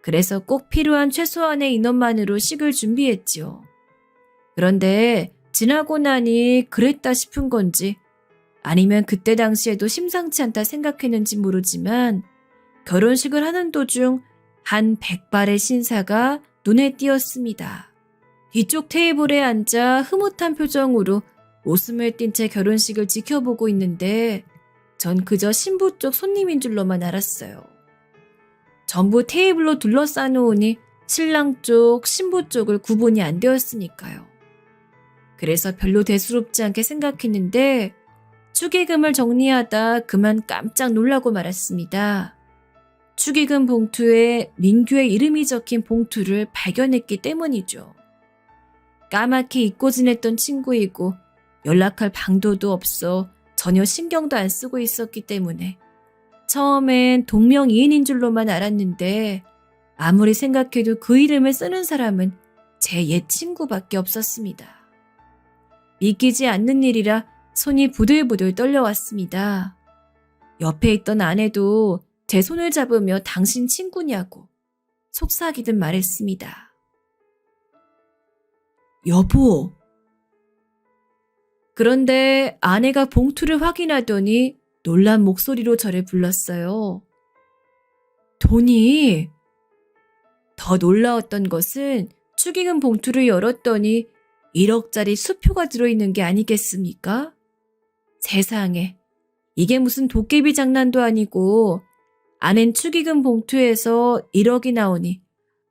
그래서 꼭 필요한 최소한의 인원만으로 식을 준비했지요. 그런데 지나고 나니 그랬다 싶은 건지 아니면 그때 당시에도 심상치 않다 생각했는지 모르지만 결혼식을 하는 도중 한 백발의 신사가 눈에 띄었습니다. 뒤쪽 테이블에 앉아 흐뭇한 표정으로 웃음을 띤 채 결혼식을 지켜보고 있는데 전 그저 신부 쪽 손님인 줄로만 알았어요. 전부 테이블로 둘러싸놓으니 신랑 쪽, 신부 쪽을 구분이 안 되었으니까요. 그래서 별로 대수롭지 않게 생각했는데 축의금을 정리하다 그만 깜짝 놀라고 말았습니다. 축의금 봉투에 민규의 이름이 적힌 봉투를 발견했기 때문이죠. 까맣게 잊고 지냈던 친구이고 연락할 방도도 없어 전혀 신경도 안 쓰고 있었기 때문에 처음엔 동명이인인 줄로만 알았는데 아무리 생각해도 그 이름을 쓰는 사람은 제 옛 친구밖에 없었습니다. 믿기지 않는 일이라 손이 부들부들 떨려왔습니다. 옆에 있던 아내도 제 손을 잡으며 당신 친구냐고 속삭이듯 말했습니다. 여보. 그런데 아내가 봉투를 확인하더니 놀란 목소리로 저를 불렀어요. 돈이. 더 놀라웠던 것은 축의금 봉투를 열었더니 1억짜리 수표가 들어있는 게 아니겠습니까? 세상에, 이게 무슨 도깨비 장난도 아니고 아낸 축의금 봉투에서 1억이 나오니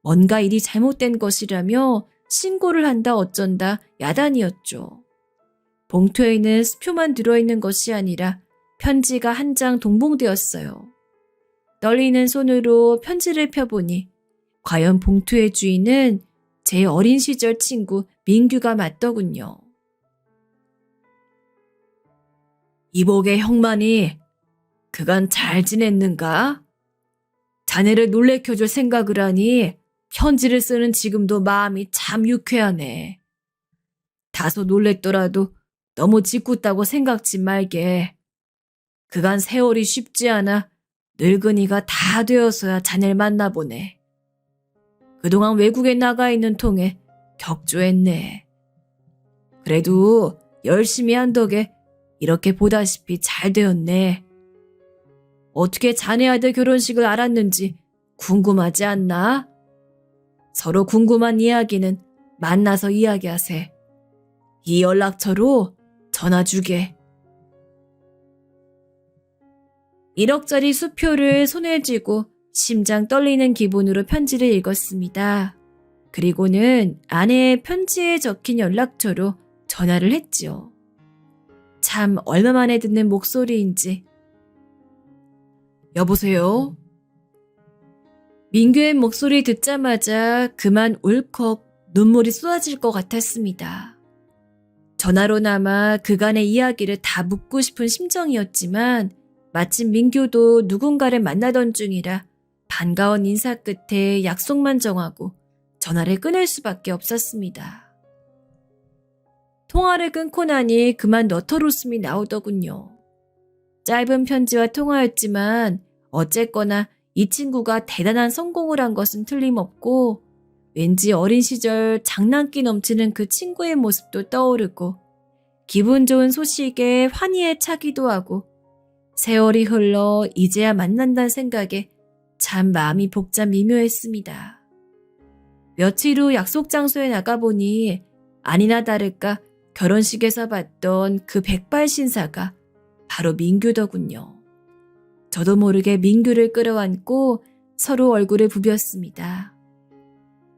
뭔가 일이 잘못된 것이라며 신고를 한다 어쩐다 야단이었죠. 봉투에는 수표만 들어있는 것이 아니라 편지가 한 장 동봉되었어요. 떨리는 손으로 편지를 펴보니 과연 봉투의 주인은 제 어린 시절 친구 민규가 맞더군요. 이복의 형만이 그간 잘 지냈는가? 자네를 놀래켜줄 생각을 하니 편지를 쓰는 지금도 마음이 참 유쾌하네. 다소 놀랬더라도 너무 짓궂다고 생각지 말게. 그간 세월이 쉽지 않아 늙은이가 다 되어서야 자네를 만나보네. 그동안 외국에 나가 있는 통에 격조했네. 그래도 열심히 한 덕에 이렇게 보다시피 잘 되었네. 어떻게 자네 아들 결혼식을 알았는지 궁금하지 않나? 서로 궁금한 이야기는 만나서 이야기하세. 이 연락처로 전화 주게. 1억짜리 수표를 손에 쥐고 심장 떨리는 기분으로 편지를 읽었습니다. 그리고는 아내의 편지에 적힌 연락처로 전화를 했지요. 참 얼마 만에 듣는 목소리인지. 여보세요? 민규의 목소리 듣자마자 그만 울컥 눈물이 쏟아질 것 같았습니다. 전화로나마 그간의 이야기를 다 묻고 싶은 심정이었지만 마침 민규도 누군가를 만나던 중이라 반가운 인사 끝에 약속만 정하고 전화를 끊을 수밖에 없었습니다. 통화를 끊고 나니 그만 너털 웃음이 나오더군요. 짧은 편지와 통화였지만 어쨌거나 이 친구가 대단한 성공을 한 것은 틀림없고 왠지 어린 시절 장난기 넘치는 그 친구의 모습도 떠오르고 기분 좋은 소식에 환희에 차기도 하고 세월이 흘러 이제야 만난다는 생각에 참 마음이 복잡 미묘했습니다. 며칠 후 약속 장소에 나가보니 아니나 다를까 결혼식에서 봤던 그 백발 신사가 바로 민규더군요. 저도 모르게 민규를 끌어안고 서로 얼굴을 부볐습니다.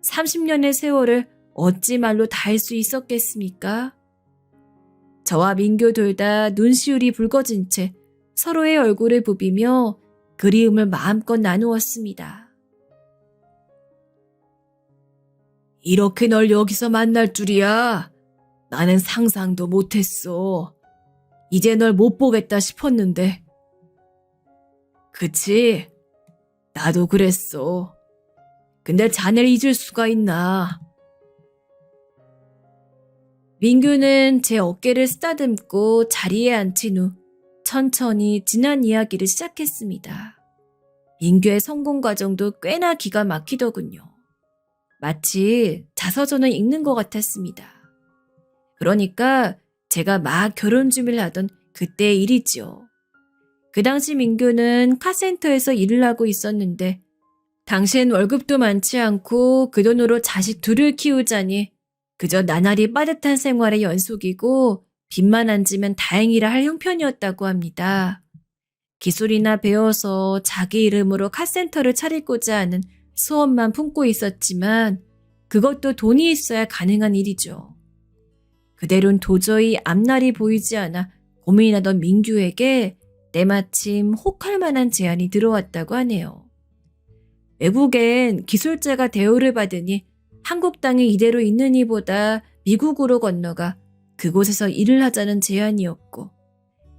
30년의 세월을 어찌 말로 다 할 수 있었겠습니까? 저와 민규 둘 다 눈시울이 붉어진 채 서로의 얼굴을 부비며 그리움을 마음껏 나누었습니다. 이렇게 널 여기서 만날 줄이야. 나는 상상도 못했어. 이제 널 못 보겠다 싶었는데. 그치? 나도 그랬어. 근데 자네를 잊을 수가 있나? 민규는 제 어깨를 쓰다듬고 자리에 앉힌 후 천천히 지난 이야기를 시작했습니다. 민규의 성공 과정도 꽤나 기가 막히더군요. 마치 자서전을 읽는 것 같았습니다. 그러니까 제가 막 결혼 준비를 하던 그때의 일이지요. 그 당시 민규는 카센터에서 일을 하고 있었는데 당시엔 월급도 많지 않고 그 돈으로 자식 둘을 키우자니 그저 나날이 빠듯한 생활의 연속이고 빚만 안 지면 다행이라 할 형편이었다고 합니다. 기술이나 배워서 자기 이름으로 카센터를 차리고자 하는 소원만 품고 있었지만 그것도 돈이 있어야 가능한 일이죠. 그대로는 도저히 앞날이 보이지 않아 고민하던 민규에게 때마침 혹할 만한 제안이 들어왔다고 하네요. 외국엔 기술자가 대우를 받으니 한국 땅에 이대로 있는 이보다 미국으로 건너가 그곳에서 일을 하자는 제안이었고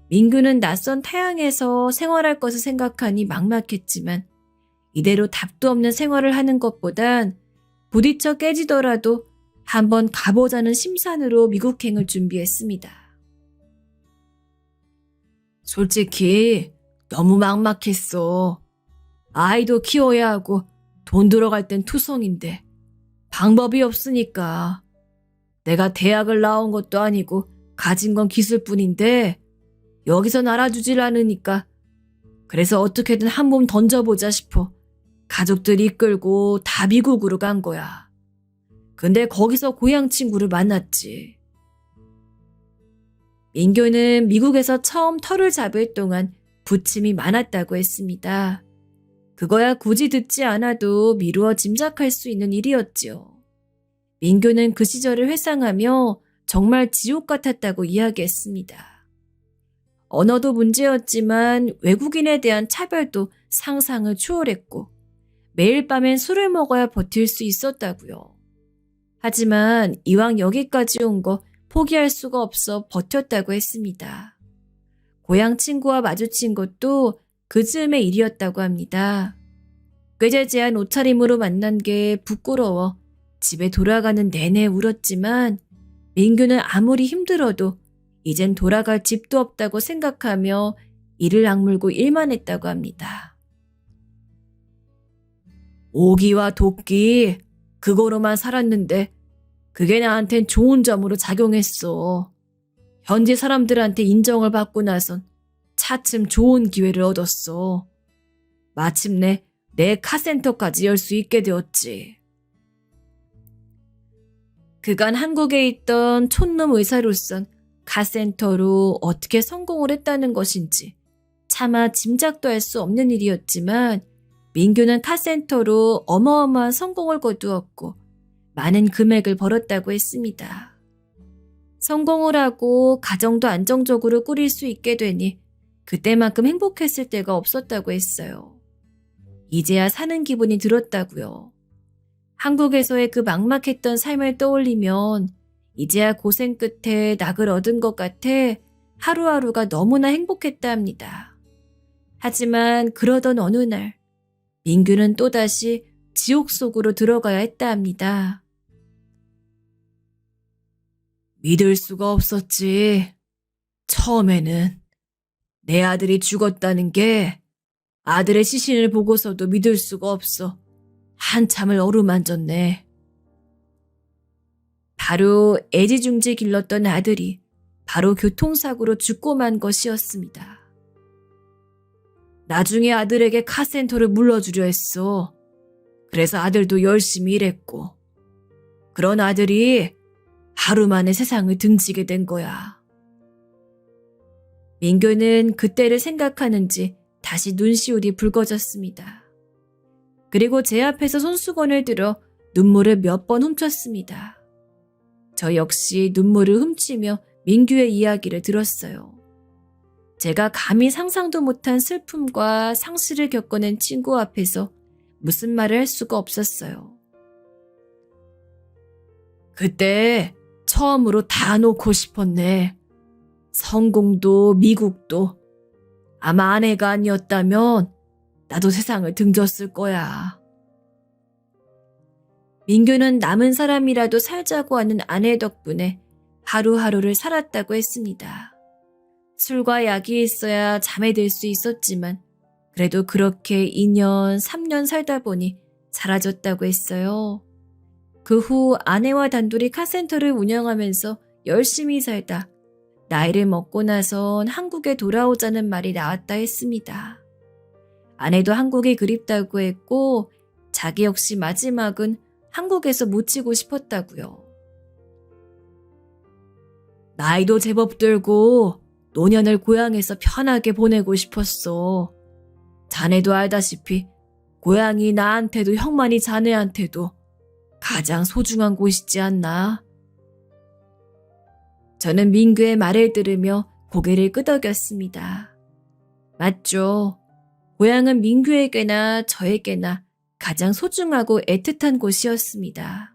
민규는 낯선 타향에서 생활할 것을 생각하니 막막했지만 이대로 답도 없는 생활을 하는 것보단 부딪혀 깨지더라도 한번 가보자는 심산으로 미국행을 준비했습니다. 솔직히 너무 막막했어. 아이도 키워야 하고 돈 들어갈 땐 투성인데 방법이 없으니까. 내가 대학을 나온 것도 아니고 가진 건 기술뿐인데 여기선 알아주질 않으니까 그래서 어떻게든 한 몸 던져보자 싶어 가족들 이끌고 다 미국으로 간 거야. 근데 거기서 고향 친구를 만났지. 민규는 미국에서 처음 터를 잡을 동안 부침이 많았다고 했습니다. 그거야 굳이 듣지 않아도 미루어 짐작할 수 있는 일이었지요. 민규는 그 시절을 회상하며 정말 지옥 같았다고 이야기했습니다. 언어도 문제였지만 외국인에 대한 차별도 상상을 초월했고 매일 밤엔 술을 먹어야 버틸 수 있었다고요. 하지만 이왕 여기까지 온 거 포기할 수가 없어 버텼다고 했습니다. 고향 친구와 마주친 것도 그 즈음의 일이었다고 합니다. 꾀재재한 옷차림으로 만난 게 부끄러워 집에 돌아가는 내내 울었지만 민규는 아무리 힘들어도 이젠 돌아갈 집도 없다고 생각하며 이를 악물고 일만 했다고 합니다. 오기와 도끼, 그거로만 살았는데 그게 나한텐 좋은 점으로 작용했어. 현지 사람들한테 인정을 받고 나선 차츰 좋은 기회를 얻었어. 마침내 내 카센터까지 열 수 있게 되었지. 그간 한국에 있던 촌놈 의사로선 카센터로 어떻게 성공을 했다는 것인지 차마 짐작도 할 수 없는 일이었지만 민규는 카센터로 어마어마한 성공을 거두었고 많은 금액을 벌었다고 했습니다. 성공을 하고 가정도 안정적으로 꾸릴 수 있게 되니 그때만큼 행복했을 때가 없었다고 했어요. 이제야 사는 기분이 들었다고요. 한국에서의 그 막막했던 삶을 떠올리면 이제야 고생 끝에 낙을 얻은 것 같아 하루하루가 너무나 행복했다 합니다. 하지만 그러던 어느 날 민규는 또다시 지옥 속으로 들어가야 했다 합니다. 믿을 수가 없었지. 처음에는 내 아들이 죽었다는 게 아들의 시신을 보고서도 믿을 수가 없어 한참을 어루만졌네. 바로 애지중지 길렀던 아들이 바로 교통사고로 죽고 만 것이었습니다. 나중에 아들에게 카센터를 물러주려 했어. 그래서 아들도 열심히 일했고 그런 아들이 하루 만에 세상을 등지게 된 거야. 민규는 그때를 생각하는지 다시 눈시울이 붉어졌습니다. 그리고 제 앞에서 손수건을 들어 눈물을 몇 번 훔쳤습니다. 저 역시 눈물을 훔치며 민규의 이야기를 들었어요. 제가 감히 상상도 못한 슬픔과 상실을 겪어낸 친구 앞에서 무슨 말을 할 수가 없었어요. 그때 처음으로 다 놓고 싶었네. 성공도 미국도. 아마 아내가 아니었다면 나도 세상을 등졌을 거야. 민규는 남은 사람이라도 살자고 하는 아내 덕분에 하루하루를 살았다고 했습니다. 술과 약이 있어야 잠에 들 수 있었지만 그래도 그렇게 2년, 3년 살다 보니 사라졌다고 했어요. 그 후 아내와 단둘이 카센터를 운영하면서 열심히 살다 나이를 먹고 나선 한국에 돌아오자는 말이 나왔다 했습니다. 아내도 한국이 그립다고 했고 자기 역시 마지막은 한국에서 묻히고 싶었다고요. 나이도 제법 들고 노년을 고향에서 편하게 보내고 싶었어. 자네도 알다시피 고향이 나한테도 형만이 자네한테도 가장 소중한 곳이지 않나? 저는 민규의 말을 들으며 고개를 끄덕였습니다. 맞죠. 고향은 민규에게나 저에게나 가장 소중하고 애틋한 곳이었습니다.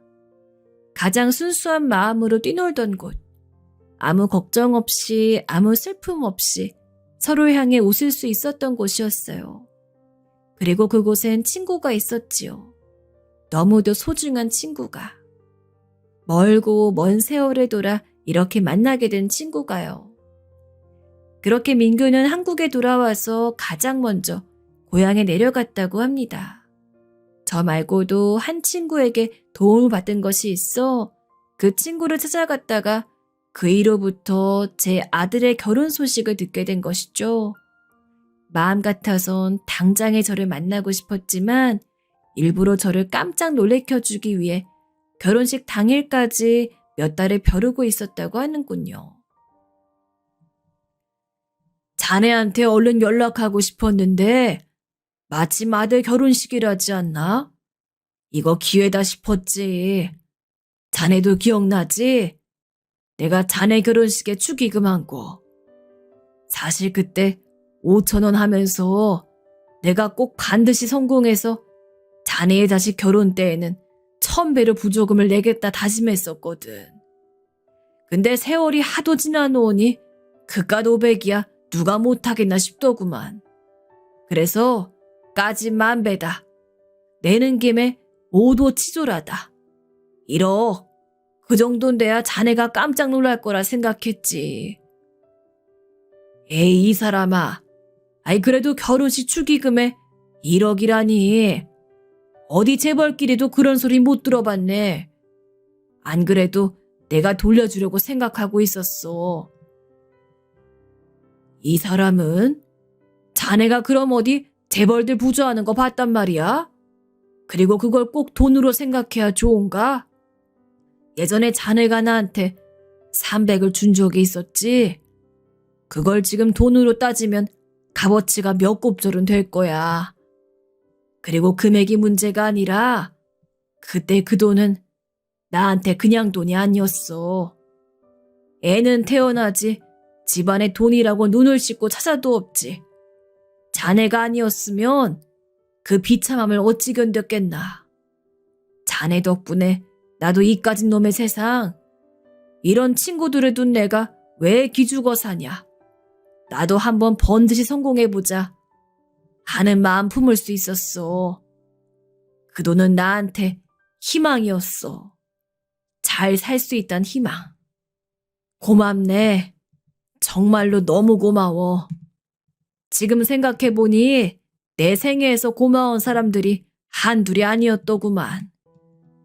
가장 순수한 마음으로 뛰놀던 곳. 아무 걱정 없이 아무 슬픔 없이 서로를 향해 웃을 수 있었던 곳이었어요. 그리고 그곳엔 친구가 있었지요. 너무도 소중한 친구가. 멀고 먼 세월을 돌아 이렇게 만나게 된 친구가요. 그렇게 민규는 한국에 돌아와서 가장 먼저 고향에 내려갔다고 합니다. 저 말고도 한 친구에게 도움을 받은 것이 있어 그 친구를 찾아갔다가 그 이로부터 제 아들의 결혼 소식을 듣게 된 것이죠. 마음 같아선 당장에 저를 만나고 싶었지만 일부러 저를 깜짝 놀래켜주기 위해 결혼식 당일까지 몇 달을 벼르고 있었다고 하는군요. 자네한테 얼른 연락하고 싶었는데 마침 아들 결혼식이라지 않나? 이거 기회다 싶었지. 자네도 기억나지? 내가 자네 결혼식에 축의금한 거. 사실 그때 5,000원 하면서 내가 꼭 반드시 성공해서 자네의 자식 결혼 때에는 1,000배로 부조금을 내겠다 다짐했었거든. 근데 세월이 하도 지나노니 그깟 500이야 누가 못하겠나 싶더구만. 그래서 까짓 10,000배다. 내는 김에 모두 치졸하다. 1억. 그 정도는 돼야 자네가 깜짝 놀랄 거라 생각했지. 에이, 이 사람아. 아이, 그래도 결혼식 축의금에 1억이라니. 어디 재벌끼리도 그런 소리 못 들어봤네. 안 그래도 내가 돌려주려고 생각하고 있었어. 이 사람은? 자네가 그럼 어디 재벌들 부조하는 거 봤단 말이야? 그리고 그걸 꼭 돈으로 생각해야 좋은가? 예전에 자네가 나한테 300을 준 적이 있었지? 그걸 지금 돈으로 따지면 값어치가 몇 곱절은 될 거야. 그리고 금액이 문제가 아니라 그때 그 돈은 나한테 그냥 돈이 아니었어. 애는 태어나지 집안에 돈이라고 눈을 씻고 찾아도 없지. 자네가 아니었으면 그 비참함을 어찌 견뎠겠나. 자네 덕분에 나도 이까진 놈의 세상, 이런 친구들을 둔 내가 왜 기죽어 사냐. 나도 한번 번듯이 성공해보자 하는 마음 품을 수 있었어. 그 돈은 나한테 희망이었어. 잘 살 수 있단 희망. 고맙네. 정말로 너무 고마워. 지금 생각해보니 내 생애에서 고마운 사람들이 한둘이 아니었더구만.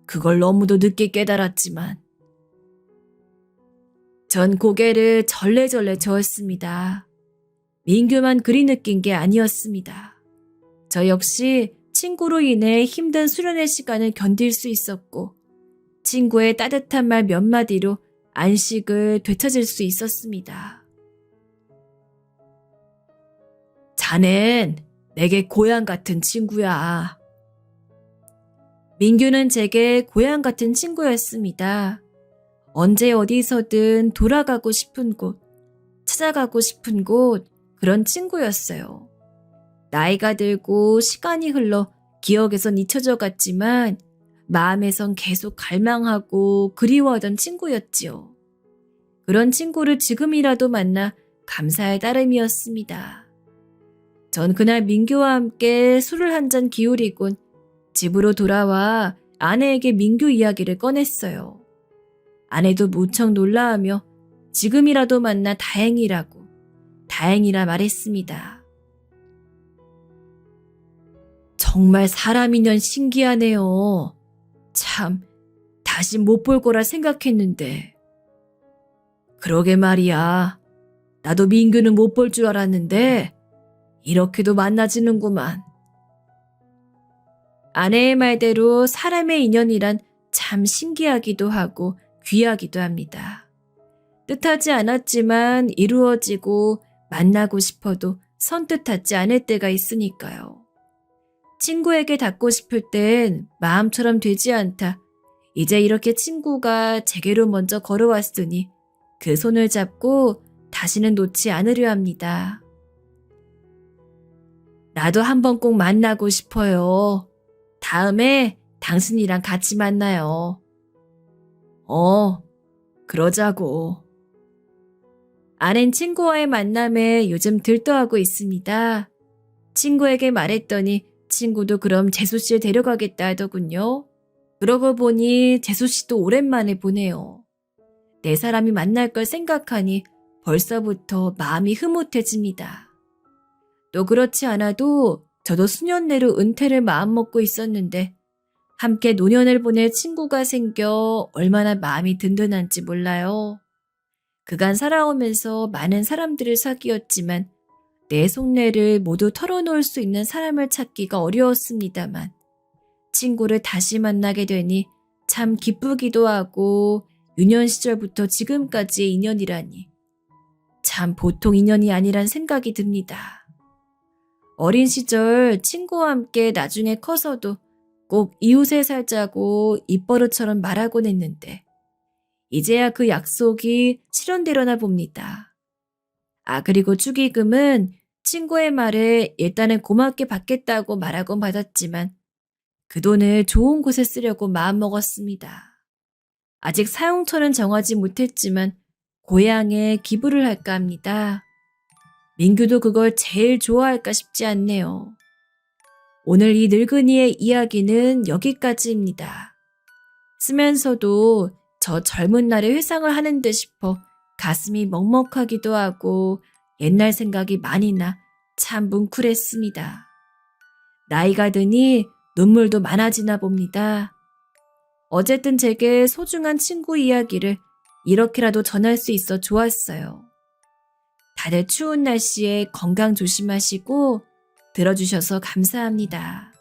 그걸 너무도 늦게 깨달았지만. 전 고개를 절레절레 저었습니다. 민규만 그리 느낀 게 아니었습니다. 저 역시 친구로 인해 힘든 수련의 시간을 견딜 수 있었고 친구의 따뜻한 말 몇 마디로 안식을 되찾을 수 있었습니다. 자넨 내게 고향 같은 친구야. 민규는 제게 고향 같은 친구였습니다. 언제 어디서든 돌아가고 싶은 곳, 찾아가고 싶은 곳, 그런 친구였어요. 나이가 들고 시간이 흘러 기억에선 잊혀져 갔지만 마음에선 계속 갈망하고 그리워하던 친구였지요. 그런 친구를 지금이라도 만나 감사의 따름이었습니다. 전 그날 민규와 함께 술을 한 잔 기울이곤 집으로 돌아와 아내에게 민규 이야기를 꺼냈어요. 아내도 무척 놀라하며 지금이라도 만나 다행이라 말했습니다. 정말 사람이년 신기하네요. 참, 다시 못 볼 거라 생각했는데. 그러게 말이야. 나도 민규는 못 볼 줄 알았는데 이렇게도 만나지는구만. 아내의 말대로 사람의 인연이란 참 신기하기도 하고 귀하기도 합니다. 뜻하지 않았지만 이루어지고 만나고 싶어도 선뜻하지 않을 때가 있으니까요. 친구에게 닿고 싶을 땐 마음처럼 되지 않다. 이제 이렇게 친구가 제게로 먼저 걸어왔으니 그 손을 잡고 다시는 놓지 않으려 합니다. 나도 한번 꼭 만나고 싶어요. 다음에 당신이랑 같이 만나요. 그러자고. 아낸 친구와의 만남에 요즘 들떠하고 있습니다. 친구에게 말했더니 친구도 그럼 재수씨를 데려가겠다 하더군요. 그러고 보니 재수씨도 오랜만에 보네요. 내 사람이 만날 걸 생각하니 벌써부터 마음이 흐뭇해집니다. 또 그렇지 않아도 저도 수년 내로 은퇴를 마음먹고 있었는데 함께 노년을 보낼 친구가 생겨 얼마나 마음이 든든한지 몰라요. 그간 살아오면서 많은 사람들을 사귀었지만 내 속내를 모두 털어놓을 수 있는 사람을 찾기가 어려웠습니다만 친구를 다시 만나게 되니 참 기쁘기도 하고 유년 시절부터 지금까지의 인연이라니 참 보통 인연이 아니란 생각이 듭니다. 어린 시절 친구와 함께 나중에 커서도 꼭 이웃에 살자고 입버릇처럼 말하곤 했는데 이제야 그 약속이 실현되려나 봅니다. 그리고 축의금은 친구의 말에 일단은 고맙게 받겠다고 말하곤 받았지만 그 돈을 좋은 곳에 쓰려고 마음먹었습니다. 아직 사용처는 정하지 못했지만 고향에 기부를 할까 합니다. 민규도 그걸 제일 좋아할까 싶지 않네요. 오늘 이 늙은이의 이야기는 여기까지입니다. 쓰면서도 저 젊은 날의 회상을 하는 듯 싶어 가슴이 먹먹하기도 하고 옛날 생각이 많이 나 참 뭉클했습니다. 나이가 드니 눈물도 많아지나 봅니다. 어쨌든 제게 소중한 친구 이야기를 이렇게라도 전할 수 있어 좋았어요. 다들 추운 날씨에 건강 조심하시고 들어주셔서 감사합니다.